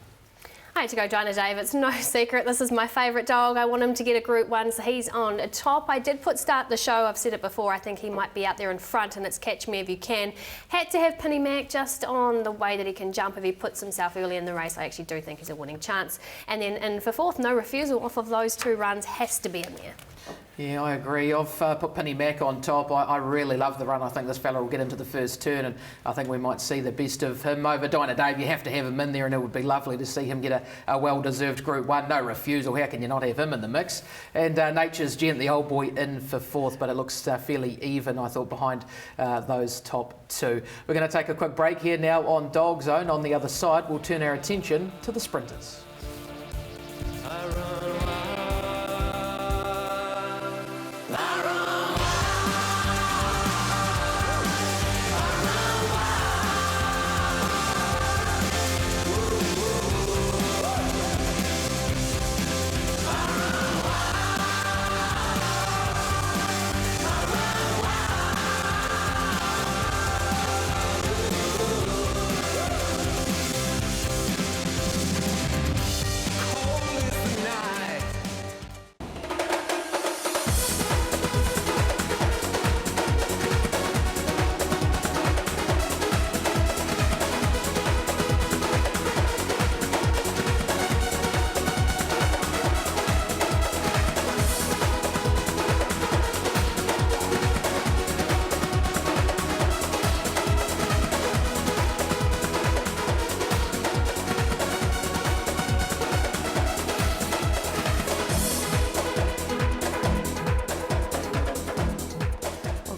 I had to go Dinah Dave. It's no secret. This is my favourite dog. I want him to get a Group 1, so he's on top. I did put Start the Show. I've said it before. I think he might be out there in front, and it's Catch Me If You Can. Had to have Penny Mac just on the way that he can jump if he puts himself early in the race. I actually do think he's a winning chance. And then in for 4th, No Refusal off of those 2 runs has to be in there. Yeah, I agree. I've put Penny Mac on top. I really love the run. I think this fella will get into the first turn, and I think we might see the best of him over Dinah Dave. You have to have him in there, and it would be lovely to see him get a well-deserved Group 1. No Refusal. How can you not have him in the mix? And Nature's Gent, the old boy, in for 4th, but it looks fairly even, I thought, behind those top 2. We're going to take a quick break here now on DogZone. On the other side, we'll turn our attention to the sprinters.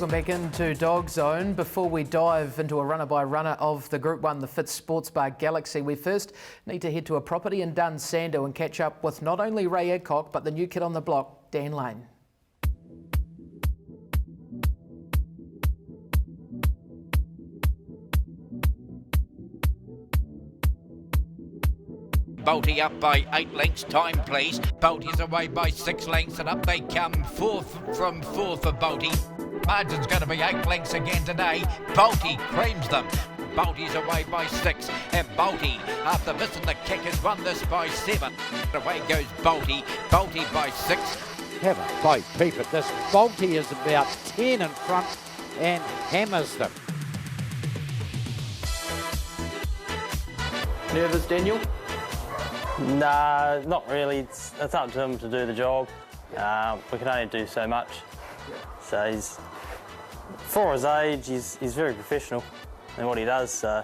Welcome back into DogZone. Before we dive into a runner-by-runner of the Group 1, the Fitz Sports Bar Galaxy, we first need to head to a property in Dunsando and catch up with not only Ray Adcock, but the new kid on the block, Dan Lane. Boaty up by 8 lengths, time please. Boaty's away by 6 lengths, and up they come, 4th from 4th for Boaty. Margin's going to be 8 lengths again today. Bolty creams them. Bolty's away by 6, and Bolty, after missing the kick, has won this by 7. Away goes Bolty. Bolty by 6. Have a close peep at this. Bolty is about 10 in front and hammers them. Nervous, Daniel? Nah, not really. It's up to him to do the job. We can only do so much. So he's, for his age, he's very professional in what he does. So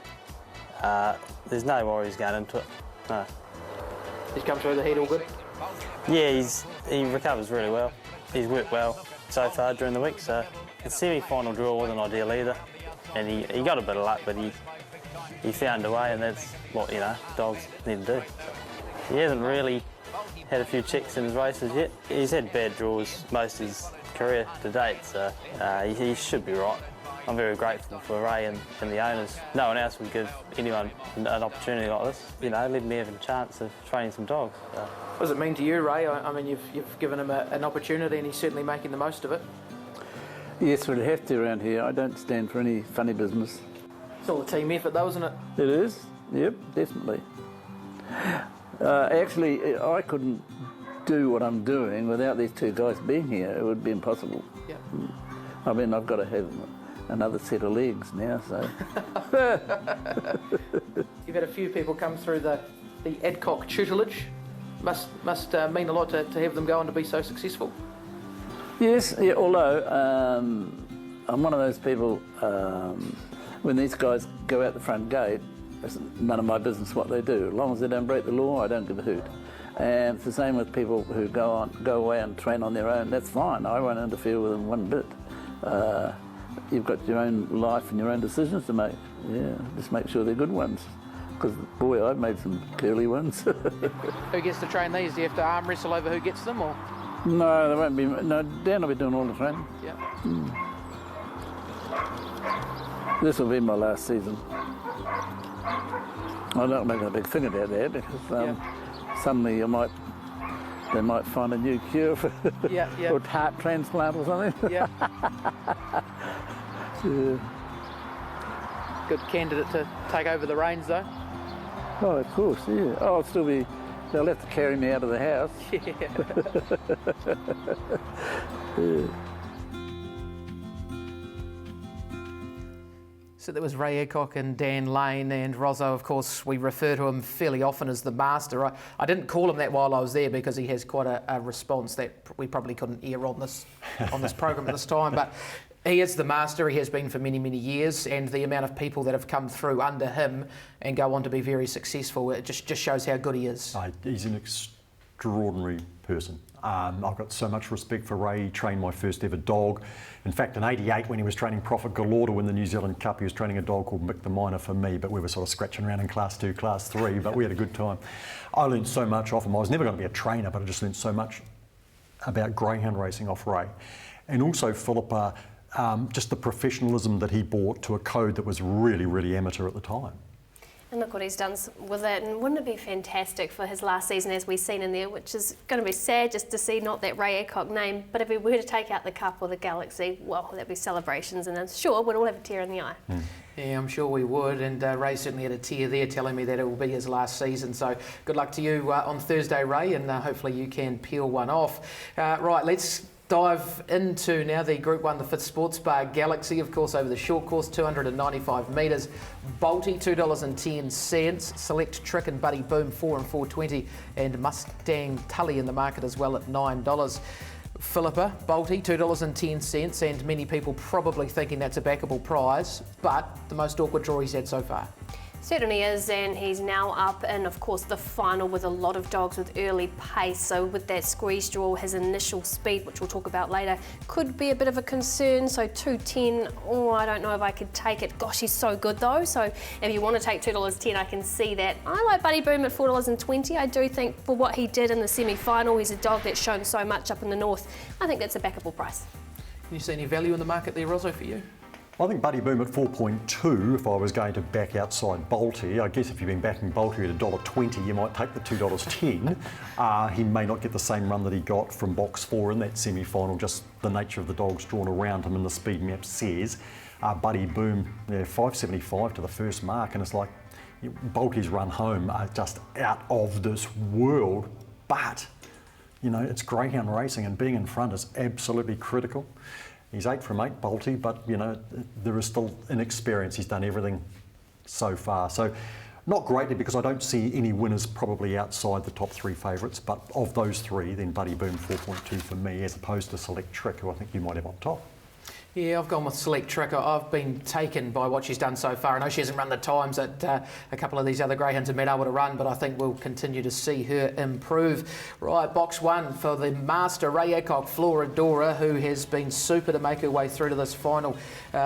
there's no worries going into it. No. He's come through the heat all good? Yeah, he recovers really well. He's worked well so far during the week. So the semi-final draw wasn't ideal either, and he got a bit of luck, but he found a way, and that's what dogs need to do. He hasn't really had a few checks in his races yet. He's had bad draws most of his career to date, so he should be right. I'm very grateful for Ray and the owners. No one else would give anyone an opportunity like this. Let me have a chance of training some dogs. So. What does it mean to you, Ray? I mean, you've given him an opportunity, and he's certainly making the most of it. Yes, we'll have to around here. I don't stand for any funny business. It's all a team effort, though, isn't it? It is. Yep, definitely. Actually, I couldn't do what I'm doing without these two guys being here. It would be impossible. Yeah. I mean, I've got to have another set of legs now, so. You've had a few people come through the Adcock tutelage. Must mean a lot to have them go on to be so successful. Yes, yeah, although I'm one of those people, when these guys go out the front gate, it's none of my business what they do. As long as they don't break the law, I don't give a hoot. And it's the same with people who go away and train on their own. That's fine. I won't interfere with them one bit. You've got your own life and your own decisions to make. Yeah, just make sure they're good ones. Because, boy, I've made some curly ones. Who gets to train these? Do you have to arm wrestle over who gets them, or? No, there won't be. No, Dan will be doing all the training. Yeah. This will be my last season. I'm not making a big thing about that because suddenly they might find a new cure for or heart transplant or something. Yeah. Good candidate to take over the reins, though. Oh, of course, yeah. Oh, I'll still be. They'll have to carry me out of the house. Yeah. So that was Ray Adcock and Dan Lane, and Rozzo, of course, we refer to him fairly often as the master. I didn't call him that while I was there because he has quite a response that we probably couldn't air on this program at this time, but he is the master. He has been for many, many years, and the amount of people that have come through under him and go on to be very successful, it just shows how good he is. He's an extraordinary person. I've got so much respect for Ray. He trained my first ever dog. In fact, in '88, when he was training Prophet Galore to win the New Zealand Cup, he was training a dog called Mick the Miner for me, but we were sort of scratching around in Class 2, Class 3, but we had a good time. I learned so much off him. I was never going to be a trainer, but I just learned so much about greyhound racing off Ray. And also Philippa, just the professionalism that he brought to a code that was really, really amateur at the time. And look what he's done with it, and wouldn't it be fantastic for his last season, as we've seen in there, which is going to be sad just to see not that Ray Adcock name, but if we were to take out the Cup or the Galaxy, well, there'd be celebrations, and I'm sure we'd all have a tear in the eye. Yeah, I'm sure we would, and Ray certainly had a tear there telling me that it will be his last season, so good luck to you on Thursday, Ray, and hopefully you can peel one off. Right, let's dive into now the Group 1, the Fifth Sports Bar Galaxy, of course, over the short course, 295 metres. Bolty, $2.10. Select Trick and Buddy Boom, $4 and $4.20. And Mustang Tully in the market as well at $9. Philippa, Bolty, $2.10. And many people probably thinking that's a backable prize, but the most awkward draw he's had so far. Certainly is, and he's now up in, of course, the final with a lot of dogs with early pace. So with that squeeze draw, his initial speed, which we'll talk about later, could be a bit of a concern. So $2.10, oh, I don't know if I could take it. Gosh, he's so good though. So if you want to take $2.10, I can see that. I like Buddy Boom at $4.20. I do think for what he did in the semi-final, he's a dog that's shown so much up in the north. I think that's a backable price. Can you see any value in the market there, Rozzo, for you? I think Buddy Boom at 4.2, if I was going to back outside Bolty, I guess if you've been backing Bolty at $1.20, you might take the $2.10. He may not get the same run that he got from box 4 in that semi-final, just the nature of the dogs drawn around him and the speed map says. Buddy Boom, 5.75 to the first mark, and it's like Bolty's run home are just out of this world, but you know, it's greyhound racing and being in front is absolutely critical. He's 8 from 8, Bolty, but you know, there is still inexperience. He's done everything so far. So not greatly, because I don't see any winners probably outside the top 3 favourites, but of those 3, then Buddy Boom 4.2 for me, as opposed to Select Trick, who I think you might have on top. Yeah, I've gone with Select Trick. I've been taken by what she's done so far. I know she hasn't run the times that a couple of these other greyhounds have been able to run, but I think we'll continue to see her improve. Right, box 1 for the master Ray Ecock, Floridora, who has been super to make her way through to this final,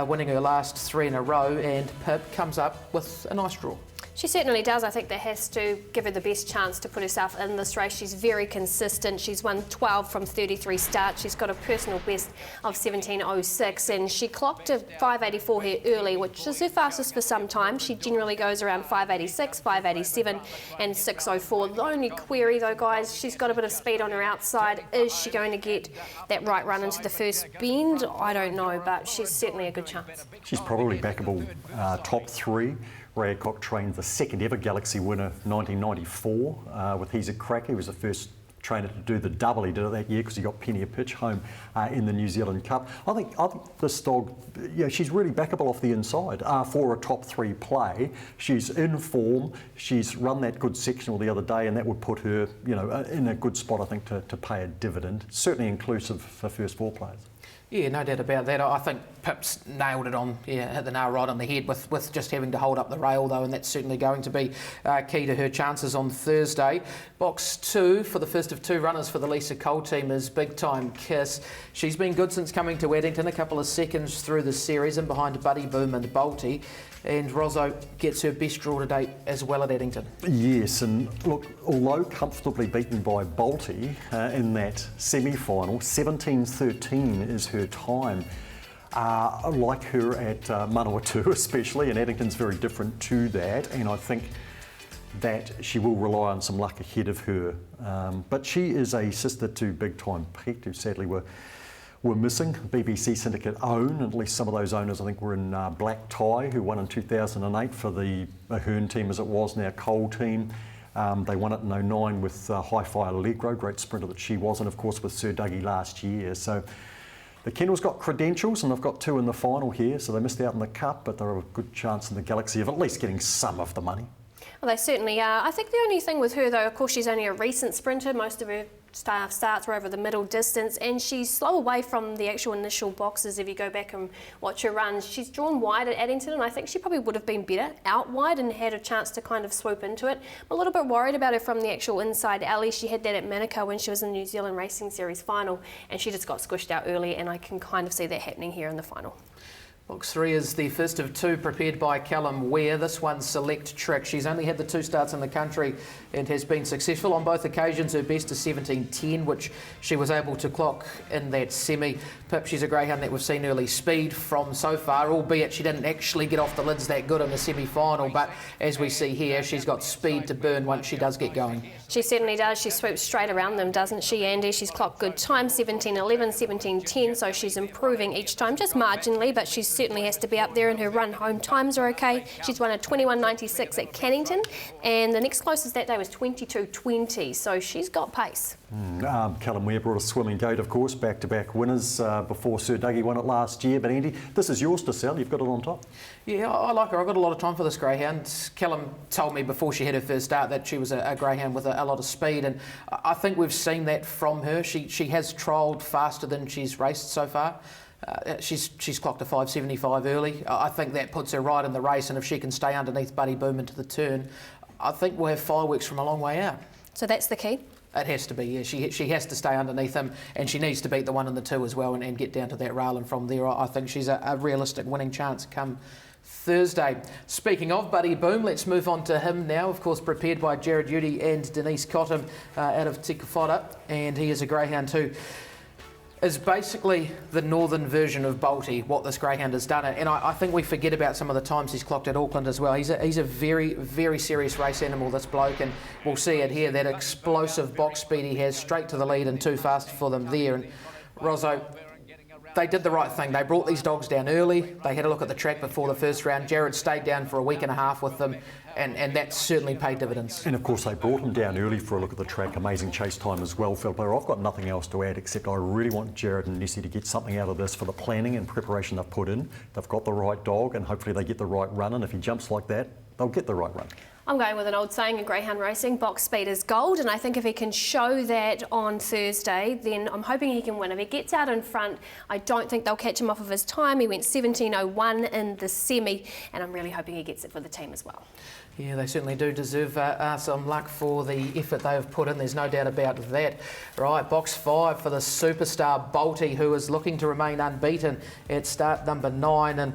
winning her last 3 in a row, and Pip comes up with a nice draw. She certainly does. I think that has to give her the best chance to put herself in this race. She's very consistent. She's won 12 from 33 starts. She's got a personal best of 17.06, and she clocked a 5.84 here early, which is her fastest for some time. She generally goes around 5.86, 5.87 and 6.04. The only query though, guys, she's got a bit of speed on her outside. Is she going to get that right run into the first bend? I don't know, but she's certainly a good chance. She's probably backable top 3. Ray Ecock trained the second ever Galaxy winner 1994 with He's a Cracker. He was the first trainer to do the double. He did it that year because he got plenty of pitch home in the New Zealand Cup. I think this dog, yeah, she's really backable off the inside for a top 3 play. She's in form. She's run that good sectional the other day, and that would put her, you know, in a good spot, I think, to pay a dividend. Certainly inclusive for first 4 players. Yeah, no doubt about that. I think Pip's nailed it on, hit the nail right on the head with just having to hold up the rail though, and that's certainly going to be key to her chances on Thursday. Box 2 for the first of 2 runners for the Lisa Cole team is Big Time Kiss. She's been good since coming to Addington, a couple of seconds through the series and behind Buddy Boom and Bolty. And Rozzo gets her best draw to date as well at Addington. Yes, and look, although comfortably beaten by Bolty in that semi-final, 17.13 is her time. I like her at Manawatu especially, and Addington's very different to that, and I think that she will rely on some luck ahead of her. But she is a sister to Big Time Pete, who sadly were missing. BBC Syndicate own, at least some of those owners I think were in Black Tie, who won in 2008 for the Ahern team as it was now Cole team. They won it in 09 with Hi-Fi Allegro, great sprinter that she was, and of course with Sir Dougie last year. So the kennel's got credentials, and they've got 2 in the final here, so they missed out in the Cup, but they're a good chance in the Galaxy of at least getting some of the money. Well, they certainly are. I think the only thing with her, though, of course, she's only a recent sprinter. Most of her starts were over the middle distance, and she's slow away from the actual initial boxes. If you go back and watch her runs, she's drawn wide at Addington, and I think she probably would have been better out wide and had a chance to kind of swoop into it. I'm a little bit worried about her from the actual inside alley. She had that at Manukau when she was in the New Zealand Racing Series final, and she just got squished out early, and I can kind of see that happening here in the final. Box 3 is the first of 2 prepared by Callum Ware. This one's Select Trick. She's only had the 2 starts in the country and has been successful on both occasions. Her best is 17.10, which she was able to clock in that semi. Pip, she's a greyhound that we've seen early speed from so far, albeit she didn't actually get off the lids that good in the semi-final, but as we see here, she's got speed to burn once she does get going. She certainly does. She swoops straight around them, doesn't she, Andy? She's clocked good time, 17.11, 17.10, so she's improving each time, just marginally, but she certainly has to be up there, and her run home times are okay. She's won a 21.96 at Cannington, and the next closest that day was 22.20, so she's got pace. Callum Ware brought a swimming goat, of course, back-to-back winners before Sir Dougie won it last year. But Andy, this is yours to sell. You've got it on top. Yeah, I like her. I've got a lot of time for this greyhound. Callum told me before she had her first start that she was a greyhound with a lot of speed, and I think we've seen that from her. She has trialled faster than she's raced so far. She's clocked a 5.75 early. I think that puts her right in the race, and if she can stay underneath Buddy Boom into the turn, I think we'll have fireworks from a long way out. So that's the key? It has to be, yeah. She has to stay underneath him, and she needs to beat the 1 and the 2 as well and get down to that rail, and from there I think she's a realistic winning chance come Thursday. Speaking of Buddy Boom, let's move on to him now. Of course, prepared by Jared Udy and Denise Cottam out of Tikawhata, and he is a greyhound too. is basically the northern version of Bolty, what this greyhound has done. And I think we forget about some of the times he's clocked at Auckland as well. He's a very, very serious race animal, this bloke, and we'll see it here, that explosive box speed he has, straight to the lead and too fast for them there. And Rozzo, they did the right thing. They brought these dogs down early. They had a look at the track before the first round. Jared stayed down for a week and a half with them, and that certainly paid dividends. And of course they brought him down early for a look at the track. Amazing chase time as well, Philippa. I've got nothing else to add except I really want Jared and Nessie to get something out of this for the planning and preparation they've put in. They've got the right dog and hopefully they get the right run, and if he jumps like that, they'll get the right run. I'm going with an old saying in greyhound racing, box speed is gold, and I think if he can show that on Thursday, then I'm hoping he can win. If he gets out in front, I don't think they'll catch him off of his time. He went 17.01 in the semi, and I'm really hoping he gets it for the team as well. Yeah, they certainly do deserve some luck for the effort they have put in, there's no doubt about that. Right, box 5 for the superstar Bolty, who is looking to remain unbeaten at start number 9. And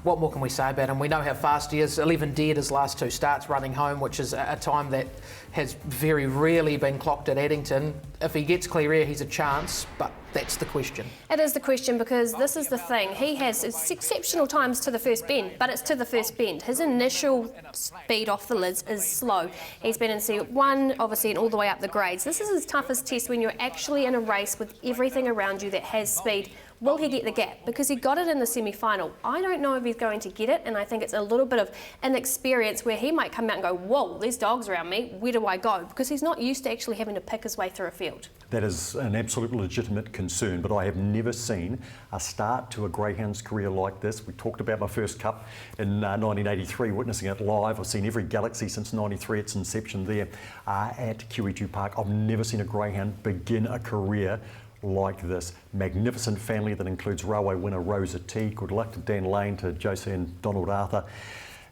what more can we say about him? We know how fast he is. 11 dead his last 2 starts running home, which is a time that has very rarely been clocked at Addington. If he gets clear air, he's a chance, but that's the question. It is the question, because this is the thing. He has exceptional times to the first bend, but it's to the first bend. His initial speed off the lids is slow. He's been in C1, obviously, and all the way up the grades. This is his toughest test when you're actually in a race with everything around you that has speed. Will he get the gap? Because he got it in the semi-final. I don't know if he's going to get it, and I think it's a little bit of inexperience where he might come out and go, whoa, there's dogs around me, where do I go? Because he's not used to actually having to pick his way through a field. That is an absolute legitimate concern, but I have never seen a start to a greyhound's career like this. We talked about my first cup in 1983, witnessing it live. I've seen every Galaxy since 93, its inception there at QE2 Park. I've never seen a greyhound begin a career like this. Magnificent family that includes railway winner Rosa T. Good luck to Dan Lane, to Josie and Donald Arthur.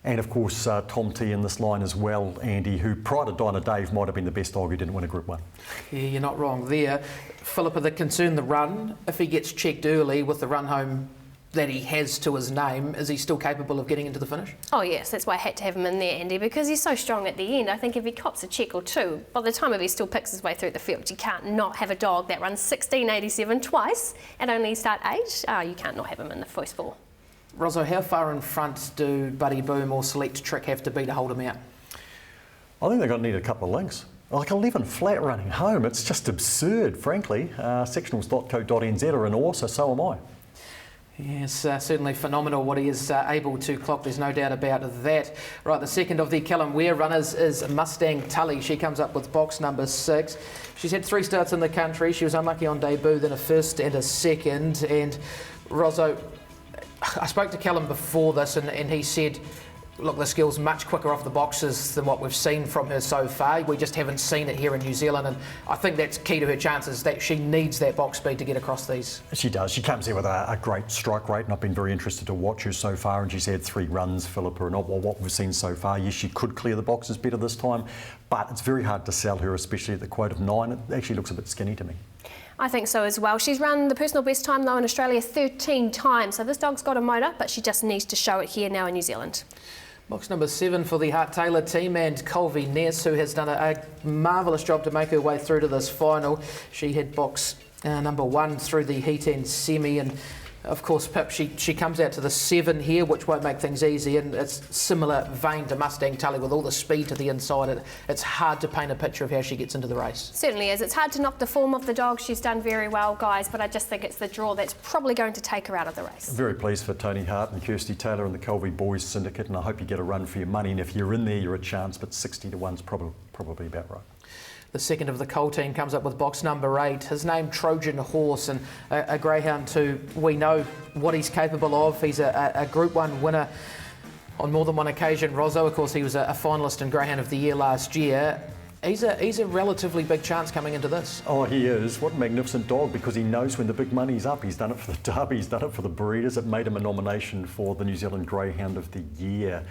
And of course, Tom T in this line as well, Andy, who prior to Dinah Dave might have been the best dog who didn't win a Group 1. Yeah, you're not wrong there. Philippa, the concern, the run, if he gets checked early with the run home that he has to his name, is he still capable of getting into the finish? Oh yes, that's why I had to have him in there, Andy, because he's so strong at the end. I think if he cops a check or two, by the time he still picks his way through the field, you can't not have a dog that runs 16.87 twice at only start 8. You can't not have him in the first 4. Rozzo, how far in front do Buddy Boom or Select Trick have to be to hold him out? I think they're going to need a couple of lengths. Like 11 flat running home, it's just absurd, frankly. Sectionals.co.nz are in awe, so am I. Yes, certainly phenomenal what he is able to clock, there's no doubt about that. Right, the second of the Callum Ware runners is Mustang Tully. She comes up with box number 6. She's had 3 starts in the country. She was unlucky on debut, then a first and a second. And Rozzo, I spoke to Callum before this and he said, look, this girl's much quicker off the boxes than what we've seen from her so far. We just haven't seen it here in New Zealand, and I think that's key to her chances, that she needs that box speed to get across these. She does. She comes here with a great strike rate, and I've been very interested to watch her so far, and she's had 3 runs, Philippa, and what we've seen so far. Yes, she could clear the boxes better this time, but it's very hard to sell her, especially at the quote of 9. It actually looks a bit skinny to me. I think so as well. She's run the personal best time though in Australia 13 times, so this dog's got a motor, but she just needs to show it here now in New Zealand. Box number 7 for the Hart Taylor team, and Colby Ness, who has done a marvellous job to make her way through to this final. She had box number 1 through the heat and semi, and of course Pip, she comes out to the 7 here, which won't make things easy, and it's similar vein to Mustang Tully with all the speed to the inside. It's hard to paint a picture of how she gets into the race. Certainly is. It's hard to knock the form of the dog. She's done very well, guys, but I just think it's the draw that's probably going to take her out of the race. Very pleased for Tony Hart and Kirsty Taylor and the Colby Boys Syndicate, and I hope you get a run for your money, and if you're in there, you're a chance, but 60 to 1's probably about right. The second of the Cole team comes up with box number 8. His name, Trojan Horse, and a greyhound who we know what he's capable of. He's a Group 1 winner on more than one occasion. Rozzo, of course, he was a finalist in Greyhound of the Year last year. He's a relatively big chance coming into this. Oh, he is. What a magnificent dog, because he knows when the big money's up. He's done it for the Derby, he's done it for the Breeders. It made him a nomination for the New Zealand Greyhound of the Year.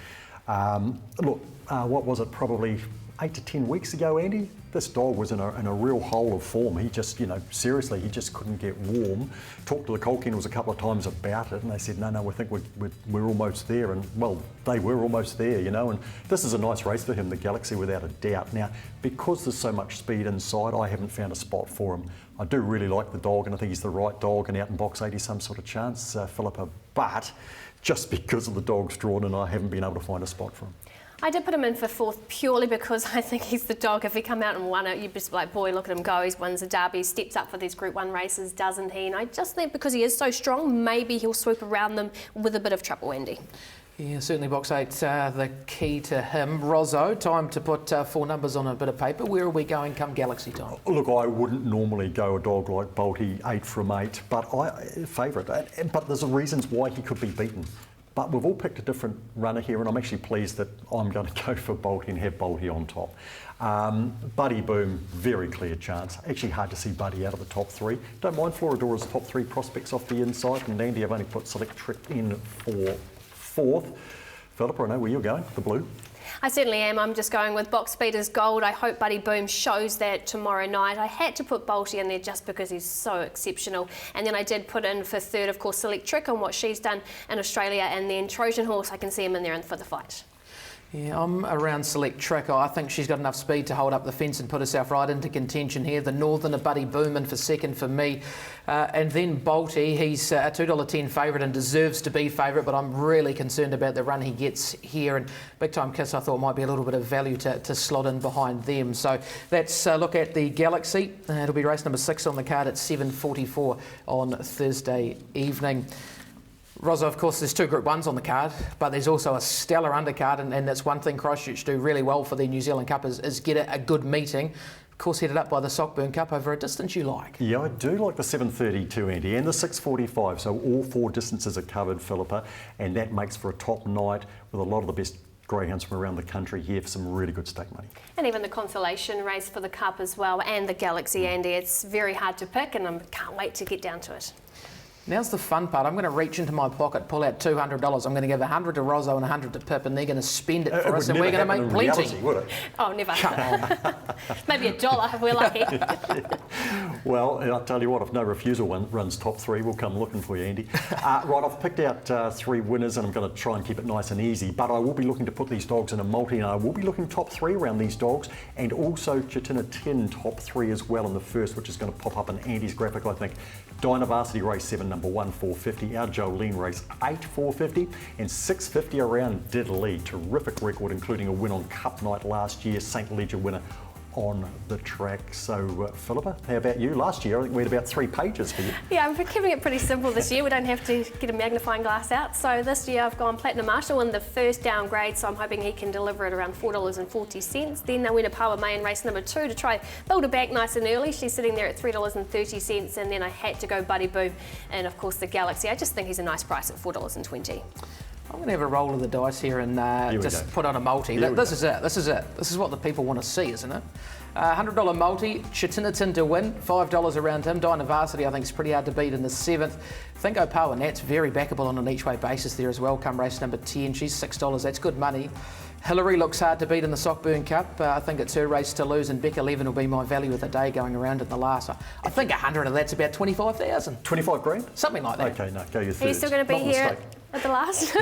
What was it, probably 8 to 10 weeks ago, Andy, this dog was in a real hole of form. He just, seriously, he just couldn't get warm. Talked to the colt kennels a couple of times about it, and they said, no, we think we're almost there. And, well, they were almost there, and this is a nice race for him, the Galaxy, without a doubt. Now, because there's so much speed inside, I haven't found a spot for him. I do really like the dog, and I think he's the right dog, and out in box 80 some sort of chance, Philippa, but just because of the dog's drawn, and I haven't been able to find a spot for him. I did put him in for 4th purely because I think he's the dog. If he come out and won it, you'd just be like, boy, look at him go. He's wins a derby, steps up for these Group 1 races, doesn't he? And I just think because he is so strong, maybe he'll swoop around them with a bit of trouble, Andy. Yeah, certainly box 8, the key to him. Rozzo, time to put 4 numbers on a bit of paper. Where are we going come Galaxy time? Look, I wouldn't normally go a dog like Bolty 8 from 8, but favourite. But there's reasons why he could be beaten. But we've all picked a different runner here, and I'm actually pleased that I'm going to go for Bolty and have Bolty on top. Buddy Boom, very clear chance. Actually hard to see Buddy out of the top 3. Don't mind Floradora's top 3 prospects off the inside, and Andy, I've only put Select Trick in for 4th. Philippa, I know where you're going, the blue. I certainly am. I'm just going with Box Speeders Gold. I hope Buddy Boom shows that tomorrow night. I had to put Bolty in there just because he's so exceptional. And then I did put in for 3rd, of course, Select Trick on what she's done in Australia. And then Trojan Horse, I can see him in there for the fight. Yeah, I'm around Select Trick. I think she's got enough speed to hold up the fence and put herself right into contention here. The Northerner, Buddy Boom, in for 2nd for me. And then Bolty, he's a $2.10 favourite and deserves to be favourite, but I'm really concerned about the run he gets here. And Big Time Kiss, I thought, might be a little bit of value to slot in behind them. So let's look at the Galaxy. It'll be race number 6 on the card at 7:44 on Thursday evening. Rozzo, of course, there's 2 Group 1s on the card, but there's also a stellar undercard, and that's one thing Christchurch do really well for the New Zealand Cup is get a good meeting. Of course, headed up by the Sockburn Cup over a distance you like. Yeah, I do like the 7:32, Andy, and the 6:45, so all 4 distances are covered, Philippa, and that makes for a top night with a lot of the best greyhounds from around the country here for some really good stake money. And even the consolation race for the Cup as well, and the Galaxy, Andy. It's very hard to pick, and I can't wait to get down to it. Now's the fun part. I'm going to reach into my pocket, pull out $200. I'm going to give 100 to Rozzo and 100 to Pip, and they're going to spend it for us, and we're going to make plenty. Reality, would it? Oh, never. Maybe $1 if we're lucky. Well, I'll tell you what, if No Refusal runs top 3, we'll come looking for you, Andy. Right, I've picked out 3 winners, and I'm going to try and keep it nice and easy, but I will be looking to put these dogs in a multi, and I will be looking top 3 around these dogs, and also Chitina 10 top 3 as well in the first, which is going to pop up in Andy's graphic, I think. Dyna Varsity race 7, number 1, 450. Our Jolene race 8, 450. And 650 around Diddley. Terrific record, including a win on Cup night last year. St. Leger winner on the track. So, Philippa, how about you? Last year, I think we had about 3 pages for you. Yeah, I'm keeping it pretty simple this year. We don't have to get a magnifying glass out. So this year I've gone Platinum Marshall in the first downgrade, so I'm hoping he can deliver it around $4.40. Then I went to Power May in race number 2 to try build her back nice and early. She's sitting there at $3.30, and then I had to go Buddy Boom and, of course, the Galaxy. I just think he's a nice price at $4.20. I'm going to have a roll of the dice here and just put on a multi. This is it. This is what the people want to see, isn't it? $100 multi, Chitinatin to win, $5 around him. Dyna Varsity, I think, is pretty hard to beat in the 7th. Think Power Nat's very backable on an each-way basis there as well, come race number 10. She's $6. That's good money. Hillary looks hard to beat in the Sockburn Cup. I think it's her race to lose, and Becca Levin will be my value of the day going around in the last. I think 100 of that's about 25,000. 25 grand? Something like that. Okay, no, go your third. Are you still going to be here at the last?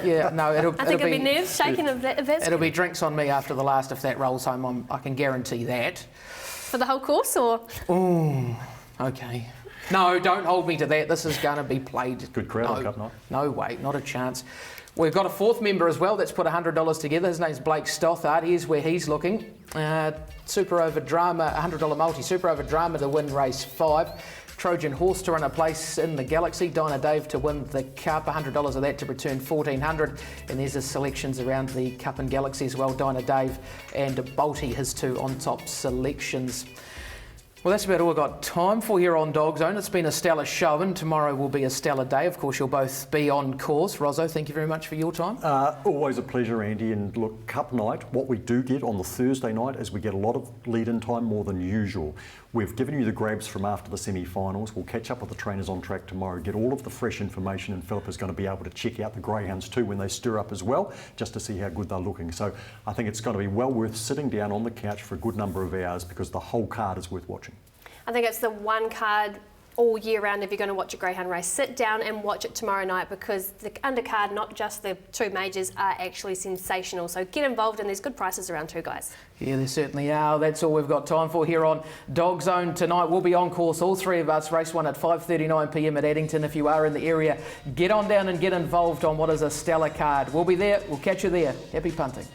Yeah, no, I think it'll be nerves shaking if that's it'll be drinks on me after the last if that rolls home. I can guarantee that. For the whole course, or? Oh, okay. No, don't hold me to that. This is going to be played. Good crowd on Cup night. No way, not a chance. We've got a 4th member as well that's put $100 together. His name's Blake Stothard. Here's where he's looking. Super Over Drama, $100 multi. Super Over Drama to win race 5. Trojan Horse to run a place in the Galaxy. Dyna Dave to win the Cup. $100 of that to return $1,400. And there's the selections around the Cup and Galaxy as well. Dyna Dave and Bolty, his 2 on top selections. Well, that's about all we've got time for here on DogZone. It's been a stellar show, and tomorrow will be a stellar day. Of course, you'll both be on course. Rozzo, thank you very much for your time. Always a pleasure, Andy. And look, Cup night, what we do get on the Thursday night is we get a lot of lead-in time, more than usual. We've given you the grabs from after the semi-finals. We'll catch up with the trainers on track tomorrow, get all of the fresh information, and Philip is going to be able to check out the greyhounds too when they stir up as well, just to see how good they're looking. So I think it's going to be well worth sitting down on the couch for a good number of hours, because the whole card is worth watching. I think it's the one card all year round if you're going to watch a greyhound race. Sit down and watch it tomorrow night, because the undercard, not just the two majors, are actually sensational. So get involved, and there's good prices around too, guys. Yeah, there certainly are. That's all we've got time for here on DogZone tonight. We'll be on course, all three of us. Race 1 at 5:39 p.m. at Addington. If you are in the area, get on down and get involved on what is a stellar card. We'll be there. We'll catch you there. Happy punting.